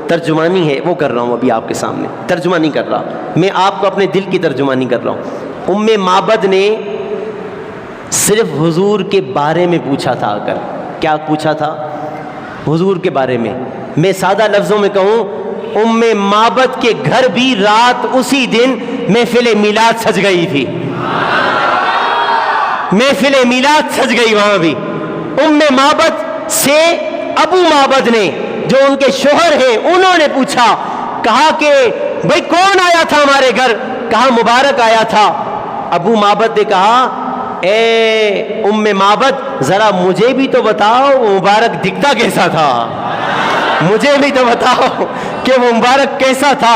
ترجمانی ہے وہ کر رہا ہوں ابھی آپ کے سامنے، ترجمہ نہیں کر رہا، میں آپ کو اپنے دل کی ترجمانی کر رہا ہوں۔ ام معبد نے صرف حضور کے بارے میں پوچھا تھا، کیا پوچھا تھا؟ حضور کے بارے میں۔ میں سادہ لفظوں میں کہوں، ام معبد کے گھر بھی رات اسی دن محفل میلاد سج گئی تھی، محفل میلاد سج گئی وہاں بھی۔ ام معبد سے ابو معبد نے جو ان کے شوہر ہیں انہوں نے پوچھا، کہا کہ بھئی کون آیا تھا ہمارے گھر؟ کہا مبارک آیا تھا۔ ابو معبد نے کہا اے ام معبد ذرا مجھے بھی تو بتاؤ وہ مبارک دکھتا کیسا تھا، مجھے بھی تو بتاؤ کہ وہ مبارک کیسا تھا،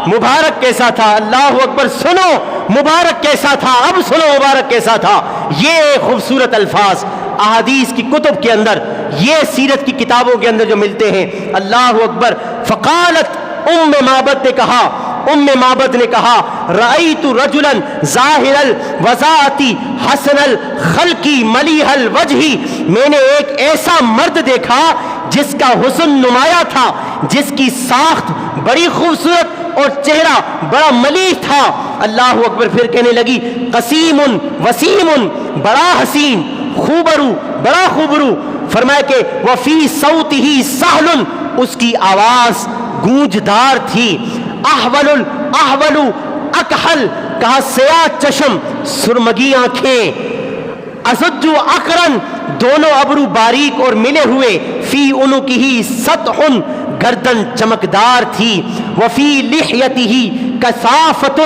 مبارک کیسا تھا۔ اللہ اکبر، سنو مبارک کیسا تھا، اب سنو مبارک کیسا تھا۔ یہ خوبصورت الفاظ احادیث کی کتب کے اندر، یہ سیرت کی کتابوں کے اندر جو ملتے ہیں۔ اللہ اکبر۔ فقالت ام معبد نے کہا، ام معبد نے کہا رأیت رجلا ظاہر الوضاعت حسن الخلق ملیح الوجہ، میں نے ایک ایسا مرد دیکھا جس کا حسن نمایاں تھا، جس کی ساخت بڑی خوبصورت اور چہرہ بڑا ملیح تھا۔ اللہ اکبر۔ پھر کہنے لگی قسیم وسیم، بڑا حسین، خوبرو، بڑا خوبرو۔ فرمایا کہ وفی صوتہ سہل، اس کی آواز گونجدار تھی۔ احول احول اکحل، کہا سیاہ چشم، سرمگی آنکھیں۔ اسج اقرن، دونوں ابرو باریک اور ملے ہوئے۔ فی عنقہ سطح، گردن چمکدار تھی۔ وفی لحیتہ کثافۃ،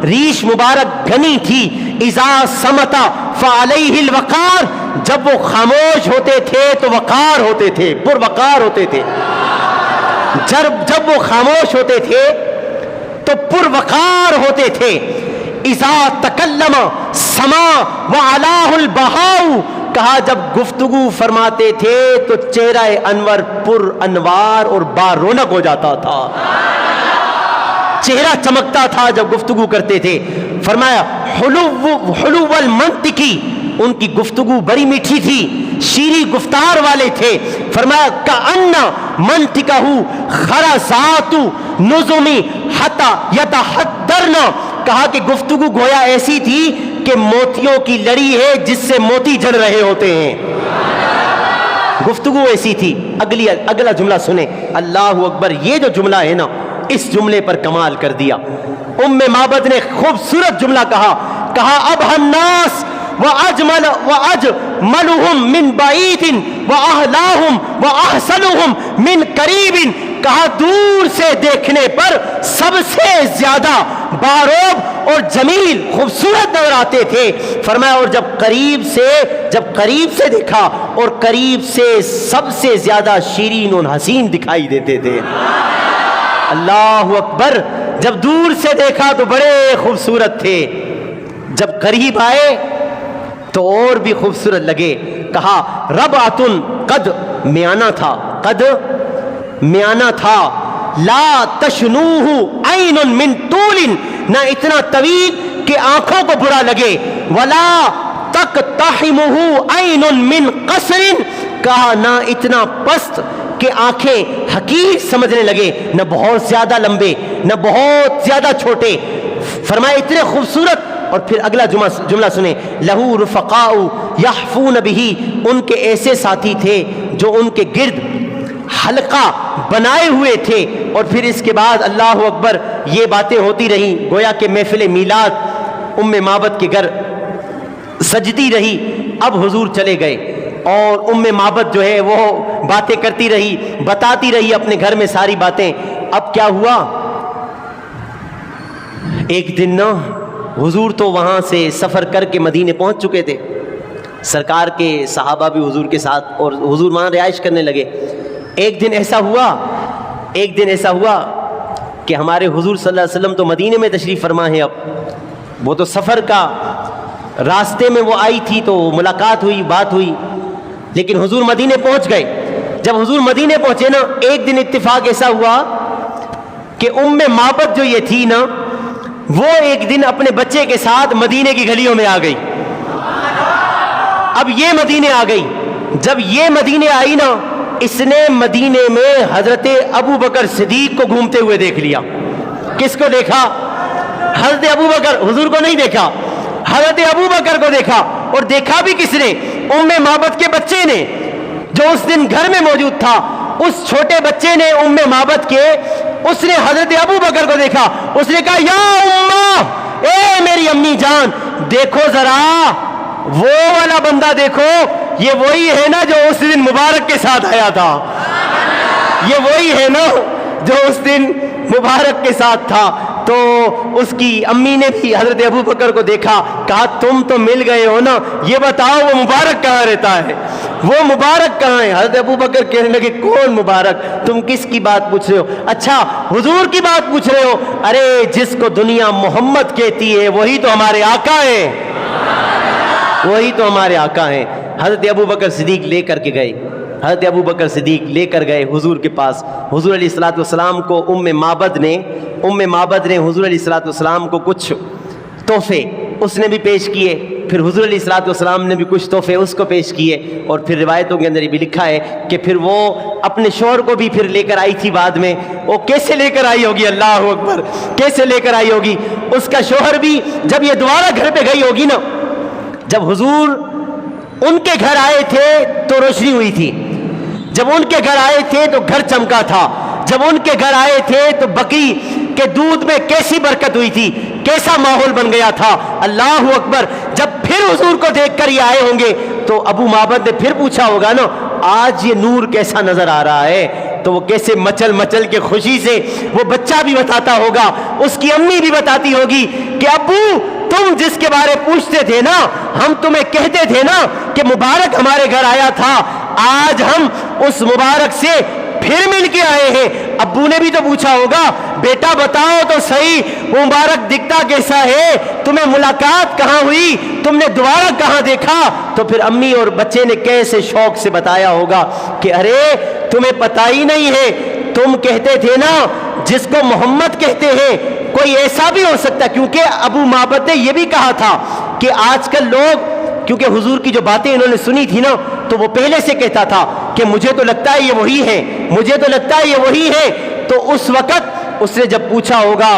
ریش مبارک گھنی تھی۔ اذا صمت فعلیہ الوقار، جب وہ خاموش ہوتے تھے تو وقار ہوتے تھے، پروقار ہوتے تھے۔ جب وہ خاموش ہوتے تھے تو پروقار ہوتے تھے۔ اذا تکلم سما وعلاہ البہاء، کہا جب گفتگو فرماتے تھے تو چہرہ انور پر انوار اور با رونق ہو جاتا تھا، چہرہ چمکتا تھا جب گفتگو کرتے تھے۔ فرمایا حلو المنطقی، ان کی گفتگو بڑی میٹھی تھی، شیریں گفتار والے تھے۔ فرمایا کأن منطقہ خرزات نظم حتی یتحدرن، کہا کہ گفتگو گویا ایسی تھی کہ موتیوں کی لڑی ہے جس سے موتی جڑ رہے ہوتے ہیں، گفتگو ایسی تھی۔ اگلا جملہ سنیں، اللہ اکبر۔ یہ جو جملہ ہے نا، اس جملے پر کمال کر دیا۔ ام معبد نے خوبصورت جملہ کہا ابہ الناس وَأَجْمَلُهُمْ مِنْ بَعِيدٍ وَأَحْلَاهُمْ وَأَحْسَنُهُمْ مِنْ قَرِيبٍ، کہا دور سے دیکھنے پر سب سے زیادہ باروب اور جمیل خوبصورت نظر آتے تھے۔ فرمایا اور جب قریب سے دیکھا اور قریب سے سب سے زیادہ شیرین اور حسین دکھائی دیتے تھے۔ اللہ اکبر۔ جب دور سے دیکھا تو بڑے خوبصورت تھے، جب قریب آئے تو اور بھی خوبصورت لگے۔ کہا ربعۃ، قد میانہ تھا، قد میانہ تھا۔ لا تشنوہ عین من طول، نہ اتنا طویل کہ آنکھوں کو برا لگے۔ ولا تقتحمہ عین من قصر، کہا نہ اتنا پست کہ آنکھیں حقیر سمجھنے لگے، نہ بہت زیادہ لمبے نہ بہت زیادہ چھوٹے۔ فرمایا اتنے خوبصورت۔ اور پھر اگلا جملہ سنیں، لہو رفقاء یحفون بہ، ان کے ایسے ساتھی تھے جو ان کے گرد حلقہ بنائے ہوئے تھے۔ اور پھر اس کے بعد اللہ اکبر یہ باتیں ہوتی رہیں، گویا کہ محفل میلاد ام معبد کے گھر سجتی رہی۔ اب حضور چلے گئے اور ام معبد جو ہے وہ باتیں کرتی رہی، بتاتی رہی اپنے گھر میں ساری باتیں۔ اب کیا ہوا، ایک دن نا حضور تو وہاں سے سفر کر کے مدینے پہنچ چکے تھے، سرکار کے صحابہ بھی حضور کے ساتھ، اور حضور وہاں رہائش کرنے لگے۔ ایک دن ایسا ہوا کہ ہمارے حضور صلی اللہ علیہ وسلم تو مدینے میں تشریف فرما ہے، اب وہ تو سفر کا راستے میں وہ آئی تھی تو ملاقات ہوئی، بات ہوئی، لیکن حضور مدینے پہنچ گئے۔ جب حضور مدینے پہنچے نا، ایک دن اتفاق ایسا ہوا کہ ام معبد جو یہ تھی نا، وہ ایک دن اپنے بچے کے ساتھ مدینے کی گلیوں میں آ گئی۔ اب یہ مدینے آ گئی، جب یہ مدینے آئی نا اس نے مدینے میں حضرت ابو بکر صدیق کو گھومتے ہوئے دیکھ لیا. کس کو دیکھا؟ حضرت ابو بکر. حضور کو نہیں دیکھا, حضرت ابو بکر کو دیکھا. اور دیکھا بھی کس نے؟ ام معبد کے بچے نے, جو اس دن گھر میں موجود تھا. اس چھوٹے بچے نے ام معبد کے, اس نے حضرت ابو بکر کو دیکھا. اس نے کہا یا اماں, اے میری امی جان, دیکھو ذرا وہ والا بندہ دیکھو, یہ وہی ہے نا جو اس دن مبارک کے ساتھ آیا تھا. یہ وہی ہے نا جو اس دن مبارک کے ساتھ تھا. تو اس کی امی نے بھی حضرت ابو بکر کو دیکھا, کہا تم تو مل گئے ہو نا, یہ بتاؤ وہ مبارک کہاں رہتا ہے, وہ مبارک کہاں ہے؟ حضرت ابو بکر کہنے لگے کون مبارک, تم کس کی بات پوچھ رہے ہو؟ اچھا حضور کی بات پوچھ رہے ہو؟ ارے جس کو دنیا محمد کہتی ہے وہی تو ہمارے آقا ہیں, وہی تو ہمارے آقا ہیں. حضرت ابو بکر صدیق لے کر کے گئے, حضرت ابو بکر صدیق لے کر گئے حضور کے پاس. حضور علیہ الصلوۃ والسلام کو ام معبد نے حضور علیہ الصلوۃ والسلام کو کچھ تحفے اس نے بھی پیش کیے, پھر حضور علیہ الصلوۃ والسلام نے بھی کچھ تحفے اس کو پیش کیے. اور پھر روایتوں کے اندر یہ بھی لکھا ہے کہ پھر وہ اپنے شوہر کو بھی پھر لے کر آئی تھی بعد میں. وہ کیسے لے کر آئی ہوگی, اللہ اکبر, کیسے لے کر آئی ہوگی؟ اس کا شوہر بھی جب یہ دوبارہ گھر پہ گئی ہوگی نا, جب حضور ان کے گھر آئے تھے تو روشنی ہوئی تھی, جب ان کے گھر آئے تھے تو گھر چمکا تھا, جب ان کے گھر آئے تھے تو بکری کے دودھ میں کیسی برکت ہوئی تھی, کیسا ماحول بن گیا تھا, اللہ اکبر. جب پھر حضور کو دیکھ کر یہ آئے ہوں گے تو ابو معبد نے پھر پوچھا ہوگا نا آج یہ نور کیسا نظر آ رہا ہے, تو وہ کیسے مچل مچل کے خوشی سے وہ بچہ بھی بتاتا ہوگا, اس کی امی بھی بتاتی ہوگی کہ ابو تم جس کے بارے پوچھتے تھے نا, ہم تمہیں کہتے تھے نا کہ مبارک ہمارے گھر آیا تھا, آج ہم اس مبارک سے پھر مل کے آئے ہیں. ابو نے بھی تو پوچھا ہوگا بیٹا بتاؤ تو صحیح وہ مبارک دکھتا کیسا ہے, تمہیں ملاقات کہاں ہوئی, تم نے دوبارہ کہاں دیکھا؟ تو پھر امی اور بچے نے کیسے شوق سے بتایا ہوگا کہ ارے تمہیں پتہ ہی نہیں ہے, تم کہتے تھے نا جس کو محمد کہتے ہیں کوئی ایسا بھی ہو سکتا ہے. کیونکہ ابو معبد نے یہ بھی کہا تھا کہ آج کل لوگ, کیونکہ حضور کی جو باتیں انہوں نے سنی تھی نا, تو وہ پہلے سے کہتا تھا کہ مجھے تو لگتا ہے یہ وہی ہے, مجھے تو لگتا ہے یہ وہی ہے. تو اس وقت اس نے جب پوچھا ہوگا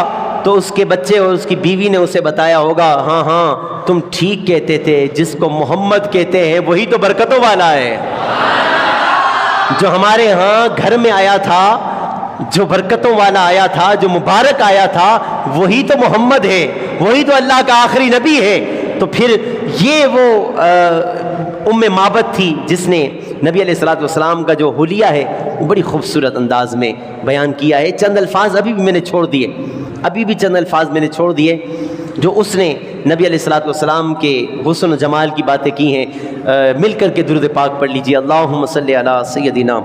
تو اس کے بچے اور اس کی بیوی نے اسے بتایا ہوگا ہاں ہاں تم ٹھیک کہتے تھے, جس کو محمد کہتے ہیں وہی تو برکتوں والا ہے. جو ہمارے ہاں گھر میں آیا تھا, جو برکتوں والا آیا تھا, جو مبارک آیا تھا, وہی تو محمد ہے, وہی تو اللہ کا آخری نبی ہے. تو پھر یہ وہ ام معبد تھی جس نے نبی علیہ الصلوۃ والسلام کا جو حلیہ ہے وہ بڑی خوبصورت انداز میں بیان کیا ہے. چند الفاظ ابھی بھی میں نے چھوڑ دیے, ابھی بھی چند الفاظ میں نے چھوڑ دیے جو اس نے نبی علیہ الصلوۃ والسلام کے حسن و جمال کی باتیں کی ہیں. مل کر کے درود پاک پڑھ لیجیے. اللہم صلی علی سیدنا.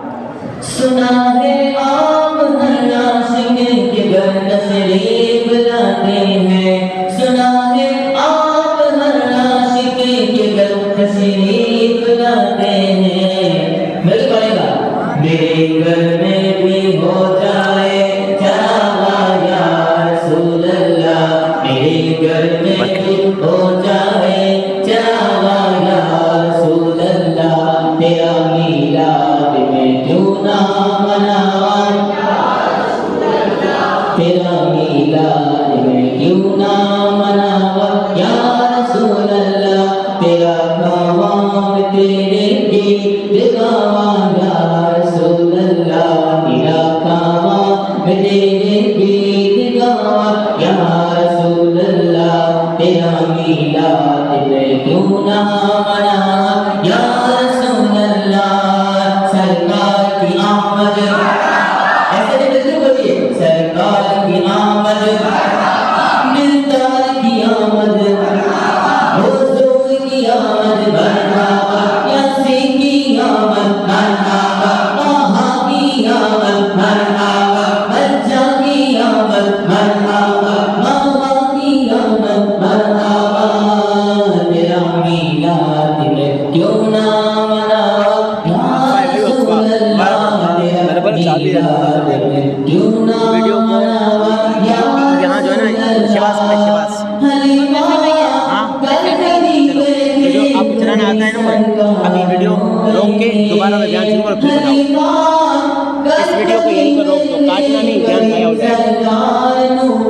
سنا ہے آپ ہر عاشق کے گھر تشریف لاتے ہیں, سنا ہے آپ ہر عاشق کے گھر تشریف لاتے ہیں. میرے پڑھے گا میرے گھر میں بھی ہو جائے چراغا یا رسول اللہ, میرے گھر میں بھی ہو جائے چراغا یا رسول اللہ, تیرا میلاد میں کیوں نہ مناواں, تیرا میلاد میں کیوں نہ مناواں یا رسول اللہ, تیرا کام تیرے گیت گاواں یا رسول اللہ, تیرا کام تیرے گیت گاواں یا رسول اللہ, تیرا میلاد میں کیوں نہ مناواں یا رسول اللہ. سرکار کی آمد, ایسے نہیں بولیے, سرکار کی آمد, دلدار کی آمد, حضور کی آمد, مرحبا یاسین کی آمد, مرحبا طہ کی آمد, مرحبا مرجا کی آمد, مرحبا ماما کی آمد, مرحبا. تیرا میلاد میں کیوں نہ مناواں یا رسول اللہ, تیرا میلاد میں کیوں نہ مناواں یا رسول اللہ. حلیمہ آپ چلانا آتا ہے نا, ابھی ویڈیو روک کے دوبارہ میں بیان شروع کروں.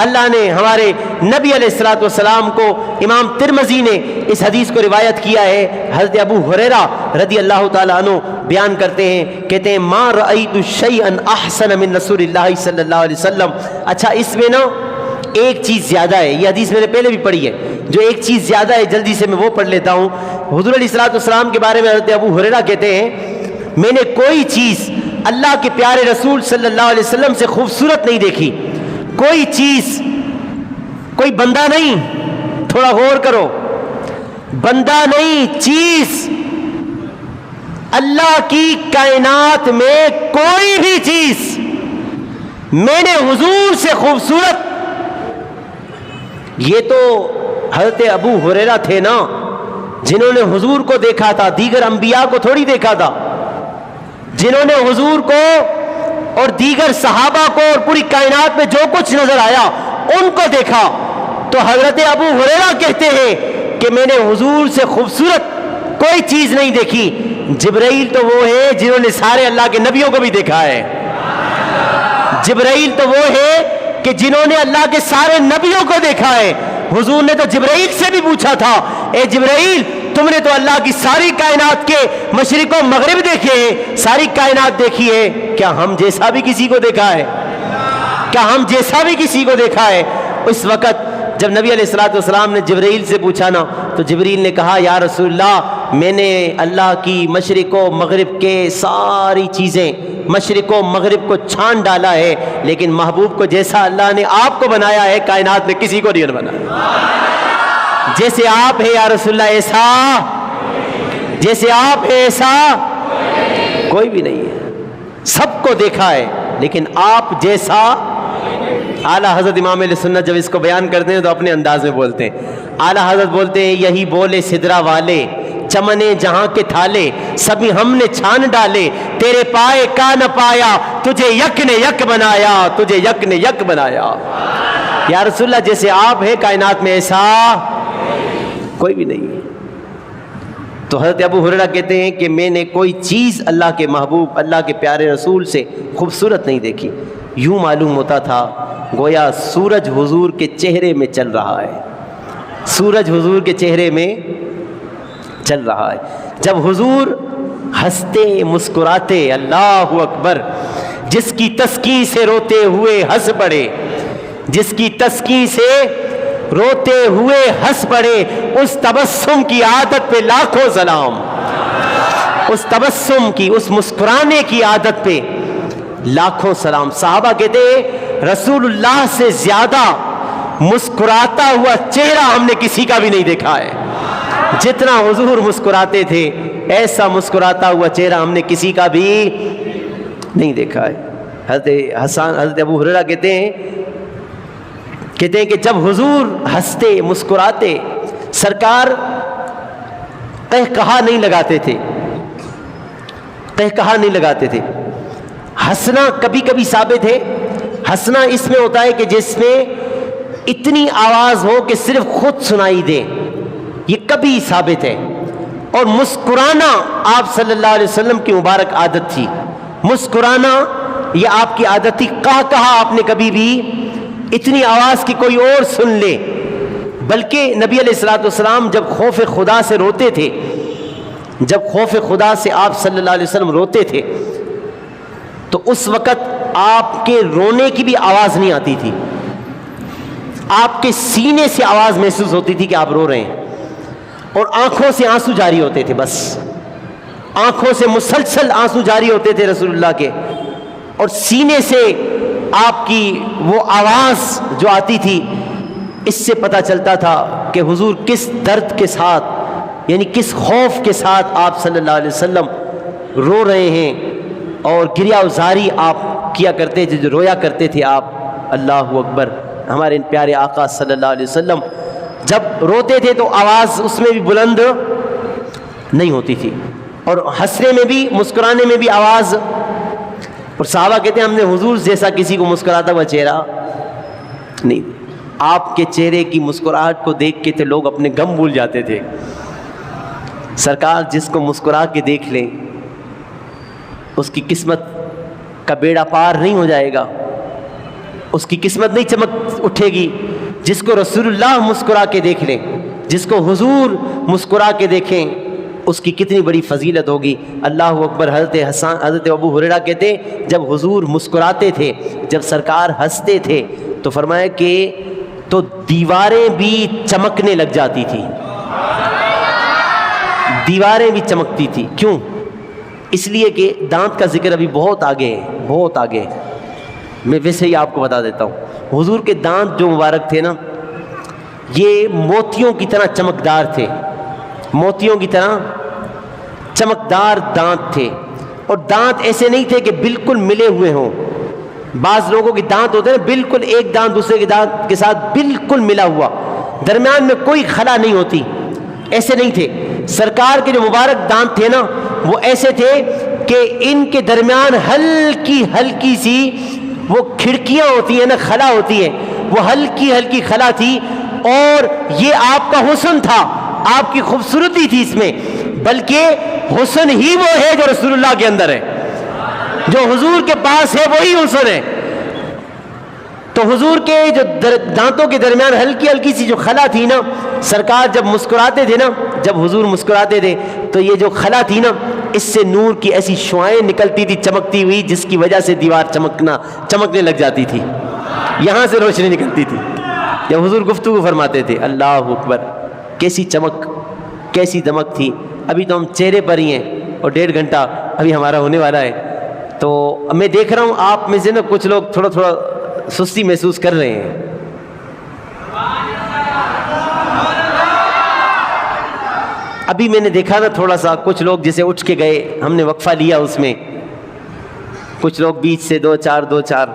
اللہ نے ہمارے نبی علیہ الصلوۃ والسلام کو، امام ترمذی نے اس حدیث کو روایت کیا ہے، حضرت ابو ہریرہ رضی اللہ تعالیٰ عنہ بیان کرتے ہیں، کہتے ہیں ما رأیت شیئا احسن من رسول اللہ صلی اللہ علیہ وسلم۔ اچھا اس میں نا ایک چیز زیادہ ہے، یہ حدیث میں نے پہلے بھی پڑھی ہے، جو ایک چیز زیادہ ہے جلدی سے میں وہ پڑھ لیتا ہوں۔ حضور علیہ الصلوۃ والسلام کے بارے میں حضرت ابو ہریرہ کہتے ہیں میں نے کوئی چیز اللہ کے پیارے رسول صلی اللہ علیہ وسلم سے خوبصورت نہیں دیکھی، کوئی چیز، کوئی بندہ نہیں، تھوڑا غور کرو، بندہ نہیں، چیز، اللہ کی کائنات میں کوئی بھی چیز میں نے حضور سے خوبصورت۔ یہ تو حضرت ابو ہریرہ تھے نا جنہوں نے حضور کو دیکھا تھا، دیگر انبیاء کو تھوڑی دیکھا تھا، جنہوں نے حضور کو اور دیگر صحابہ کو اور پوری کائنات میں جو کچھ نظر آیا ان کو دیکھا۔ تو حضرت ابو ہریرہ کہتے ہیں کہ میں نے حضور سے خوبصورت کوئی چیز نہیں دیکھی۔ جبرائیل تو وہ ہے جنہوں نے سارے اللہ کے نبیوں کو بھی دیکھا ہے، جبرائیل تو وہ ہے کہ جنہوں نے اللہ کے سارے نبیوں کو دیکھا ہے۔ حضور نے تو جبرائیل سے بھی پوچھا تھا، اے جبرائیل تم نے تو اللہ کی ساری کائنات کے مشرق و مغرب دیکھے ہیں، ساری کائنات دیکھی ہے، کیا ہم جیسا بھی کسی کو دیکھا ہے؟ کیا ہم جیسا بھی کسی کو دیکھا ہے؟ اس وقت جب نبی علیہ الصلوۃ والسلام نے جبرائیل سے پوچھا نا تو جبرائیل نے کہا یا رسول اللہ میں نے اللہ کی مشرق و مغرب کے ساری چیزیں، مشرق و مغرب کو چھان ڈالا ہے، لیکن محبوب کو جیسا اللہ نے آپ کو بنایا ہے کائنات میں کسی کو نہیں بنایا۔ جیسے آپ ہے یا رسول اللہ ایسا، جیسے آپ ہے ایسا کوئی بھی نہیں ہے، سب کو دیکھا ہے لیکن آپ جیسا۔ اعلیٰ حضرت امام علیہ سنت جب اس کو بیان کرتے ہیں تو اپنے انداز میں بولتے ہیں، اعلیٰ حضرت بولتے ہیں یہی بولے سدرا والے چمنے جہاں کے تھالے، سبھی ہم نے چھان ڈالے، تیرے پائے کا نہ پایا، تجھے یک نے یک بنایا، تجھے یک نے یک بنایا۔ یا رسول اللہ جیسے آپ ہیں کائنات میں ایسا کوئی بھی نہیں ہے۔ تو حضرت ابو ہریرہ کہتے ہیں کہ میں نے کوئی چیز اللہ کے محبوب، اللہ کے پیارے رسول سے خوبصورت نہیں دیکھی۔ یوں معلوم ہوتا تھا گویا سورج حضور کے چہرے میں چل رہا ہے، سورج حضور کے چہرے میں چل رہا ہے۔ جب حضور ہنستے مسکراتے، اللہ اکبر، جس کی تسکین سے روتے ہوئے ہنس پڑے، جس کی تسکین سے روتے ہوئے ہنس پڑے، اس تبسم کی عادت پہ لاکھوں سلام، اس تبسم کی، اس مسکرانے کی عادت پہ لاکھوں سلام۔ صحابہ کہتے ہیں رسول اللہ سے زیادہ مسکراتا ہوا چہرہ ہم نے کسی کا بھی نہیں دیکھا ہے، جتنا حضور مسکراتے تھے ایسا مسکراتا ہوا چہرہ ہم نے کسی کا بھی نہیں دیکھا ہے۔ حضرت ابو ہریرہ کہتے ہیں کہ جب حضور ہنستے مسکراتے سرکار قہقہا نہیں لگاتے تھے، قہقہا نہیں لگاتے تھے۔ ہنسنا کبھی کبھی ثابت ہے، ہنسنا اس میں ہوتا ہے کہ جس میں اتنی آواز ہو کہ صرف خود سنائی دے، یہ کبھی ثابت ہے۔ اور مسکرانا آپ صلی اللہ علیہ وسلم کی مبارک عادت تھی، مسکرانا یہ آپ کی عادت تھی۔ کہا آپ نے کبھی بھی اتنی آواز کی کوئی اور سن لے، بلکہ نبی علیہ الصلوۃ والسلام جب خوف خدا سے روتے تھے، جب خوف خدا سے آپ صلی اللہ علیہ وسلم روتے تھے تو اس وقت آپ کے رونے کی بھی آواز نہیں آتی تھی، آپ کے سینے سے آواز محسوس ہوتی تھی کہ آپ رو رہے ہیں، اور آنکھوں سے آنسو جاری ہوتے تھے، بس آنکھوں سے مسلسل آنسو جاری ہوتے تھے رسول اللہ کے، اور سینے سے آپ کی وہ آواز جو آتی تھی، اس سے پتہ چلتا تھا کہ حضور کس درد کے ساتھ، یعنی کس خوف کے ساتھ آپ صلی اللہ علیہ وسلم رو رہے ہیں، اور گریہ وزاری آپ کیا کرتے تھے، جو رویا کرتے تھے آپ۔ اللہ اکبر، ہمارے پیارے آقا صلی اللہ علیہ وسلم جب روتے تھے تو آواز اس میں بھی بلند نہیں ہوتی تھی، اور ہنسنے میں بھی، مسکرانے میں بھی آواز۔ اور صحابہ کہتے ہیں ہم نے حضور جیسا کسی کو مسکراتا ہوا چہرہ نہیں، آپ کے چہرے کی مسکراہٹ کو دیکھ کے تھے لوگ اپنے غم بھول جاتے تھے۔ سرکار جس کو مسکرا کے دیکھ لیں اس کی قسمت کا بیڑا پار نہیں ہو جائے گا، اس کی قسمت نہیں چمک اٹھے گی جس کو رسول اللہ مسکرا کے دیکھ لیں، جس کو حضور مسکرا کے دیکھیں، اس کی کتنی بڑی فضیلت ہوگی۔ اللہ اکبر۔ حضرت ابو ہریرہ کہتے جب حضور مسکراتے تھے، جب سرکار ہنستے تھے تو فرمایا کہ تو دیواریں بھی چمکنے لگ جاتی تھی، دیواریں بھی چمکتی تھی۔ کیوں؟ اس لیے کہ دانت کا ذکر ابھی بہت آگے ہے، بہت آگے ہے۔ میں ویسے ہی آپ کو بتا دیتا ہوں، حضور کے دانت جو مبارک تھے نا، یہ موتیوں کی طرح چمکدار تھے، موتیوں کی طرح چمکدار دانت تھے، اور دانت ایسے نہیں تھے کہ بالکل ملے ہوئے ہوں۔ بعض لوگوں کے دانت ہوتے ہیں بالکل ایک دانت دوسرے کے دانت کے ساتھ بالکل ملا ہوا، درمیان میں کوئی خلا نہیں ہوتی، ایسے نہیں تھے۔ سرکار کے جو مبارک دانت تھے نا، وہ ایسے تھے کہ ان کے درمیان ہلکی ہلکی سی وہ کھڑکیاں ہوتی ہیں نا، خلا ہوتی ہے، وہ ہلکی ہلکی خلا تھی، اور یہ آپ کا حسن تھا، آپ کی خوبصورتی تھی اس میں، بلکہ حسن ہی وہ ہے جو رسول اللہ کے اندر ہے، جو حضور کے پاس ہے وہی حسن ہے۔ تو حضور کے جو دانتوں کے درمیان ہلکی ہلکی سی جو خلا تھی نا، سرکار جب مسکراتے تھے نا، جب حضور مسکراتے تھے تو یہ جو خلا تھی نا، اس سے نور کی ایسی شعائیں نکلتی تھی چمکتی ہوئی، جس کی وجہ سے دیوار چمکنے لگ جاتی تھی، یہاں سے روشنی نکلتی تھی جب حضور گفتگو فرماتے تھے۔ اللہ اکبر، کیسی چمک، کیسی دمک تھی۔ ابھی تو ہم چہرے پر ہی ہیں اور 1.5 گھنٹہ ابھی ہمارا ہونے والا ہے، تو میں دیکھ رہا ہوں آپ میں سے نا کچھ لوگ تھوڑا تھوڑا سستی محسوس کر رہے ہیں۔ ابھی میں نے دیکھا نا تھوڑا سا کچھ لوگ جیسے اٹھ کے گئے، ہم نے وقفہ لیا اس میں، کچھ لوگ بیچ سے دو چار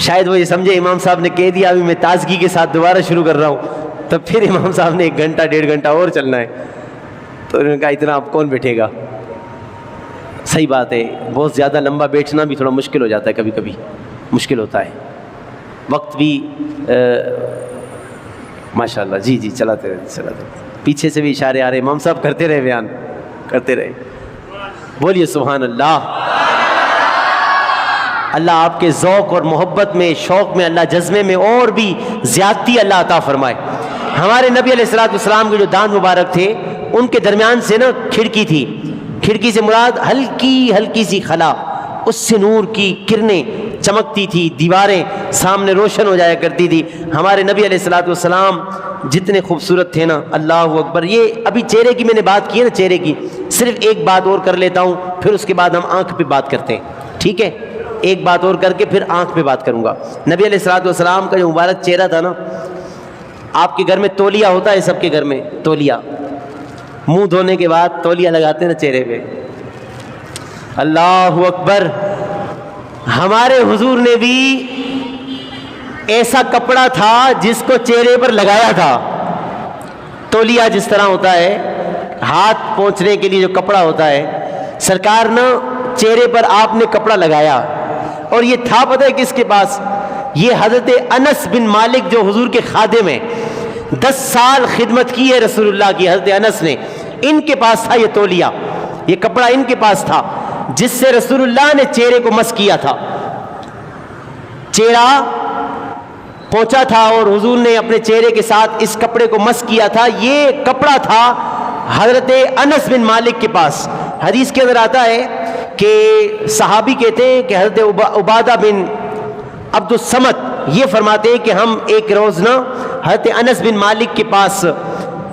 شاید وہ یہ سمجھے امام صاحب نے کہہ دیا ابھی میں تازگی کے ساتھ دوبارہ شروع کر رہا ہوں، تو پھر امام صاحب نے 1 گھنٹہ 1.5 گھنٹہ اور چلنا ہے، تو انہوں نے کہا اتنا اب کون بیٹھے گا۔ صحیح بات ہے، بہت زیادہ لمبا بیٹھنا بھی تھوڑا مشکل ہو جاتا ہے، کبھی کبھی مشکل ہوتا ہے، وقت بھی ماشاءاللہ۔ جی چلاتے رہے۔ پیچھے سے بھی اشارے آ رہے، امام صاحب کرتے رہے، بیان کرتے رہے۔ بولیے سبحان اللہ۔ اللہ آپ کے ذوق اور محبت میں، شوق میں، اللہ جذبے میں اور بھی زیادتی اللہ عطا فرمائے۔ ہمارے نبی علیہ الصلوۃ والسلام کے جو دانت مبارک تھے، ان کے درمیان سے نا کھڑکی تھی، کھڑکی سے مراد ہلکی ہلکی سی خلا، اس سے نور کی کرنیں چمکتی تھی، دیواریں سامنے روشن ہو جایا کرتی تھی۔ ہمارے نبی علیہ الصلوۃ والسلام جتنے خوبصورت تھے نا، اللہ اکبر۔ یہ ابھی چہرے کی میں نے بات کی ہے نا، چہرے کی، صرف ایک بات اور کر لیتا ہوں، پھر اس کے بعد ہم آنکھ پہ بات کرتے ہیں، ٹھیک ہے؟ ایک بات اور کر کے پھر آنکھ پہ بات کروں گا۔ نبی علیہ الصلوۃ والسلام کا جو مبارک چہرہ تھا نا، آپ کے گھر میں تولیہ ہوتا ہے، سب کے گھر میں تولیہ، منہ دھونے کے بعد تولیہ لگاتے ہیں نا چہرے پہ، اللہ اکبر۔ ہمارے حضور نے بھی ایسا کپڑا تھا جس کو چہرے پر لگایا تھا، تولیہ جس طرح ہوتا ہے، ہاتھ پہنچنے کے لیے جو کپڑا ہوتا ہے، سرکار نے چہرے پر آپ نے کپڑا لگایا، اور یہ تھا پتہ ہے کس کے پاس؟ یہ حضرت انس بن مالک جو حضور کے خادم ہیں، 10 سال خدمت کی ہے رسول اللہ کی حضرت انس نے، ان کے پاس تھا یہ تولیہ، یہ کپڑا ان کے پاس تھا، جس سے رسول اللہ نے چہرے کو مس کیا تھا، چہرہ پہنچا تھا اور حضور نے اپنے چہرے کے ساتھ اس کپڑے کو مس کیا تھا۔ یہ کپڑا تھا حضرت انس بن مالک کے پاس۔ حدیث کے اندر آتا ہے کہ صحابی کہتے ہیں کہ حضرت عبادہ بن عبد الصمد یہ فرماتے ہیں کہ ہم ایک روز نا حضرت انس بن مالک کے پاس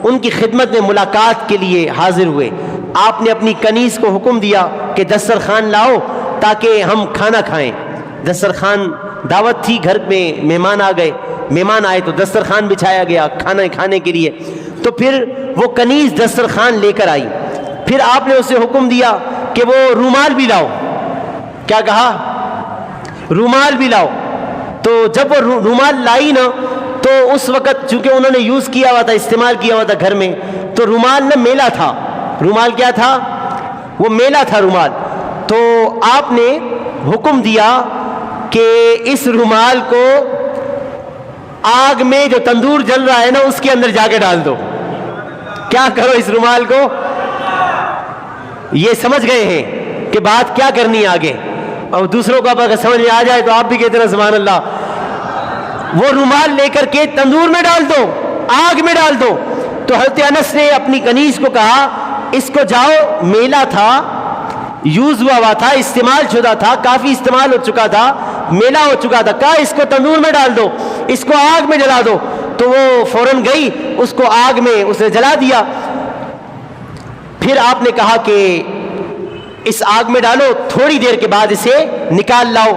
ان کی خدمت میں ملاقات کے لیے حاضر ہوئے۔ آپ نے اپنی کنیز کو حکم دیا کہ دسترخوان لاؤ تاکہ ہم کھانا کھائیں۔ دسترخوان دعوت تھی، گھر میں مہمان آ گئے، مہمان آئے تو دسترخوان بچھایا گیا کھانا کھانے کے لیے، تو پھر وہ کنیز دسترخوان لے کر آئی، پھر آپ نے اسے حکم دیا کہ وہ رومال بھی لاؤ۔ کیا کہا؟ رومال بھی لاؤ۔ تو جب وہ رومال لائی نا، تو اس وقت چونکہ انہوں نے یوز کیا ہوا تھا، استعمال کیا ہوا تھا گھر میں، تو رومال نہ میلا تھا۔ رومال کیا تھا؟ وہ میلا تھا رومال۔ تو آپ نے حکم دیا کہ اس رومال کو آگ میں جو تندور جل رہا ہے نا اس کے اندر جا کے ڈال دو۔ کیا کرو اس رومال کو؟ یہ سمجھ گئے ہیں کہ بات کیا کرنی ہے آگے۔ اور دوسروں کو اگر سمجھ میں آ جائے تو آپ بھی کہتے ہیں سبحان اللہ. وہ رومال لے کر کے تندور میں ڈال دو, آگ میں ڈال دو. تو حضرت انس نے اپنی کنیز کو کہا اس کو جاؤ, میلا تھا, یوز ہوا تھا, استعمال شدہ تھا, کافی استعمال ہو چکا تھا, میلا ہو چکا تھا, کہا اس کو تندور میں ڈال دو, اس کو آگ میں جلا دو. تو وہ فوراً گئی, اس کو آگ میں اس نے جلا دیا. پھر آپ نے کہا کہ اس آگ میں ڈالو, تھوڑی دیر کے بعد اسے نکال لاؤ.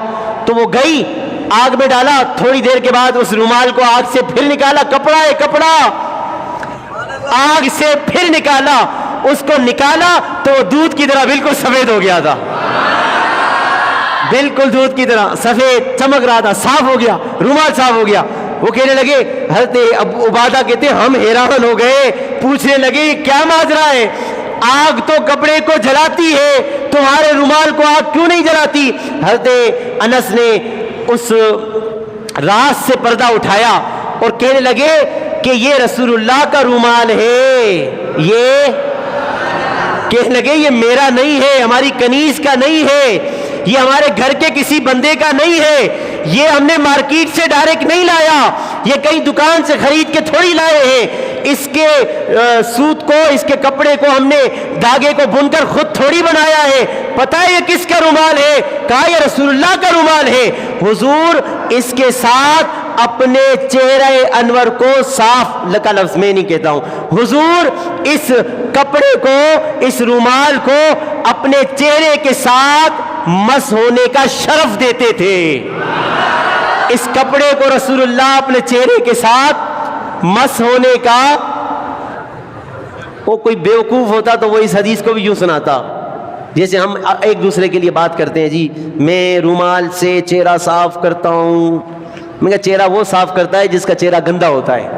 تو وہ گئی, آگ میں ڈالا, تھوڑی دیر کے بعد اس رومال کو آگ سے پھر نکالا, کپڑا ہے کپڑا, آگ سے پھر نکالا, اس کو نکالا تو وہ دودھ کی طرح بالکل سفید ہو گیا تھا, بالکل دودھ کی طرح سفید چمک رہا تھا, صاف ہو گیا, رومال صاف ہو گیا. وہ کہنے لگے, حضرت ابو عبادہ کہتے ہم حیران ہو گئے, پوچھنے لگے کیا ماجرا ہے, آگ تو کپڑے کو جلاتی ہے, تمہارے رومال کو آگ کیوں نہیں جلاتی؟ حضرت انس نے اس راز سے پردہ اٹھایا اور کہنے لگے کہ یہ رسول اللہ کا رومال ہے, یہ کہنے لگے یہ میرا نہیں ہے, ہماری کنیز کا نہیں ہے, یہ ہمارے گھر کے کسی بندے کا نہیں ہے, یہ ہم نے مارکیٹ سے ڈائریکٹ نہیں لایا, یہ کئی دکان سے خرید کے تھوڑی لائے ہیں, اس کے سوت کو, اس کے کپڑے کو ہم نے دھاگے کو بن کر خود تھوڑی بنایا ہے, پتہ ہے یہ کس کا رومال ہے؟ کہا یہ رسول اللہ کا رومال ہے. حضور اس کے ساتھ اپنے چہرے انور کو صاف کا لفظ میں نہیں کہتا ہوں, حضور اس کپڑے کو, اس رومال کو اپنے چہرے کے ساتھ مس ہونے کا شرف دیتے تھے. اس کپڑے کو رسول اللہ اپنے چہرے کے ساتھ مس ہونے کا, وہ کوئی بیوقوف ہوتا تو وہ اس حدیث کو بھی یوں سناتا جیسے ہم ایک دوسرے کے لیے بات کرتے ہیں, جی میں رومال سے چہرہ صاف کرتا ہوں. میں کہا چہرہ وہ صاف کرتا ہے جس کا چہرہ گندا ہوتا ہے,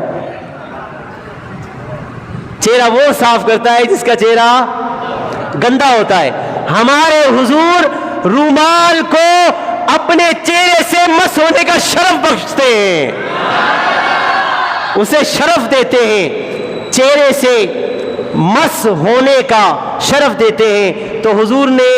چہرہ وہ صاف کرتا ہے جس کا چہرہ گندا ہوتا ہے. ہمارے حضور رومال کو اپنے چہرے سے مس ہونے کا شرف بخشتے ہیں, اسے شرف دیتے ہیں, چہرے سے مس ہونے کا شرف دیتے ہیں. تو حضور نے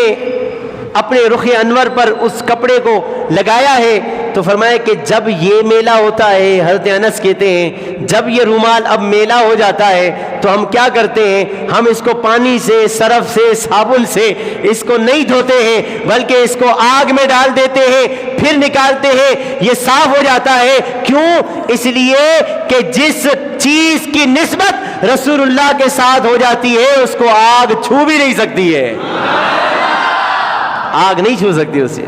اپنے رخ انور پر اس کپڑے کو لگایا ہے. تو فرمایا کہ جب یہ میلہ ہوتا ہے, حضرت انس کہتے ہیں جب یہ رومال اب میلہ ہو جاتا ہے تو ہم کیا کرتے ہیں, ہم اس کو پانی سے, سرف سے, صابن سے اس کو نہیں دھوتے ہیں, بلکہ اس کو آگ میں ڈال دیتے ہیں, پھر نکالتے ہیں, یہ صاف ہو جاتا ہے. کیوں؟ اس لیے کہ جس چیز کی نسبت رسول اللہ کے ساتھ ہو جاتی ہے اس کو آگ چھو بھی نہیں سکتی ہے, آگ نہیں چھو سکتی اسے,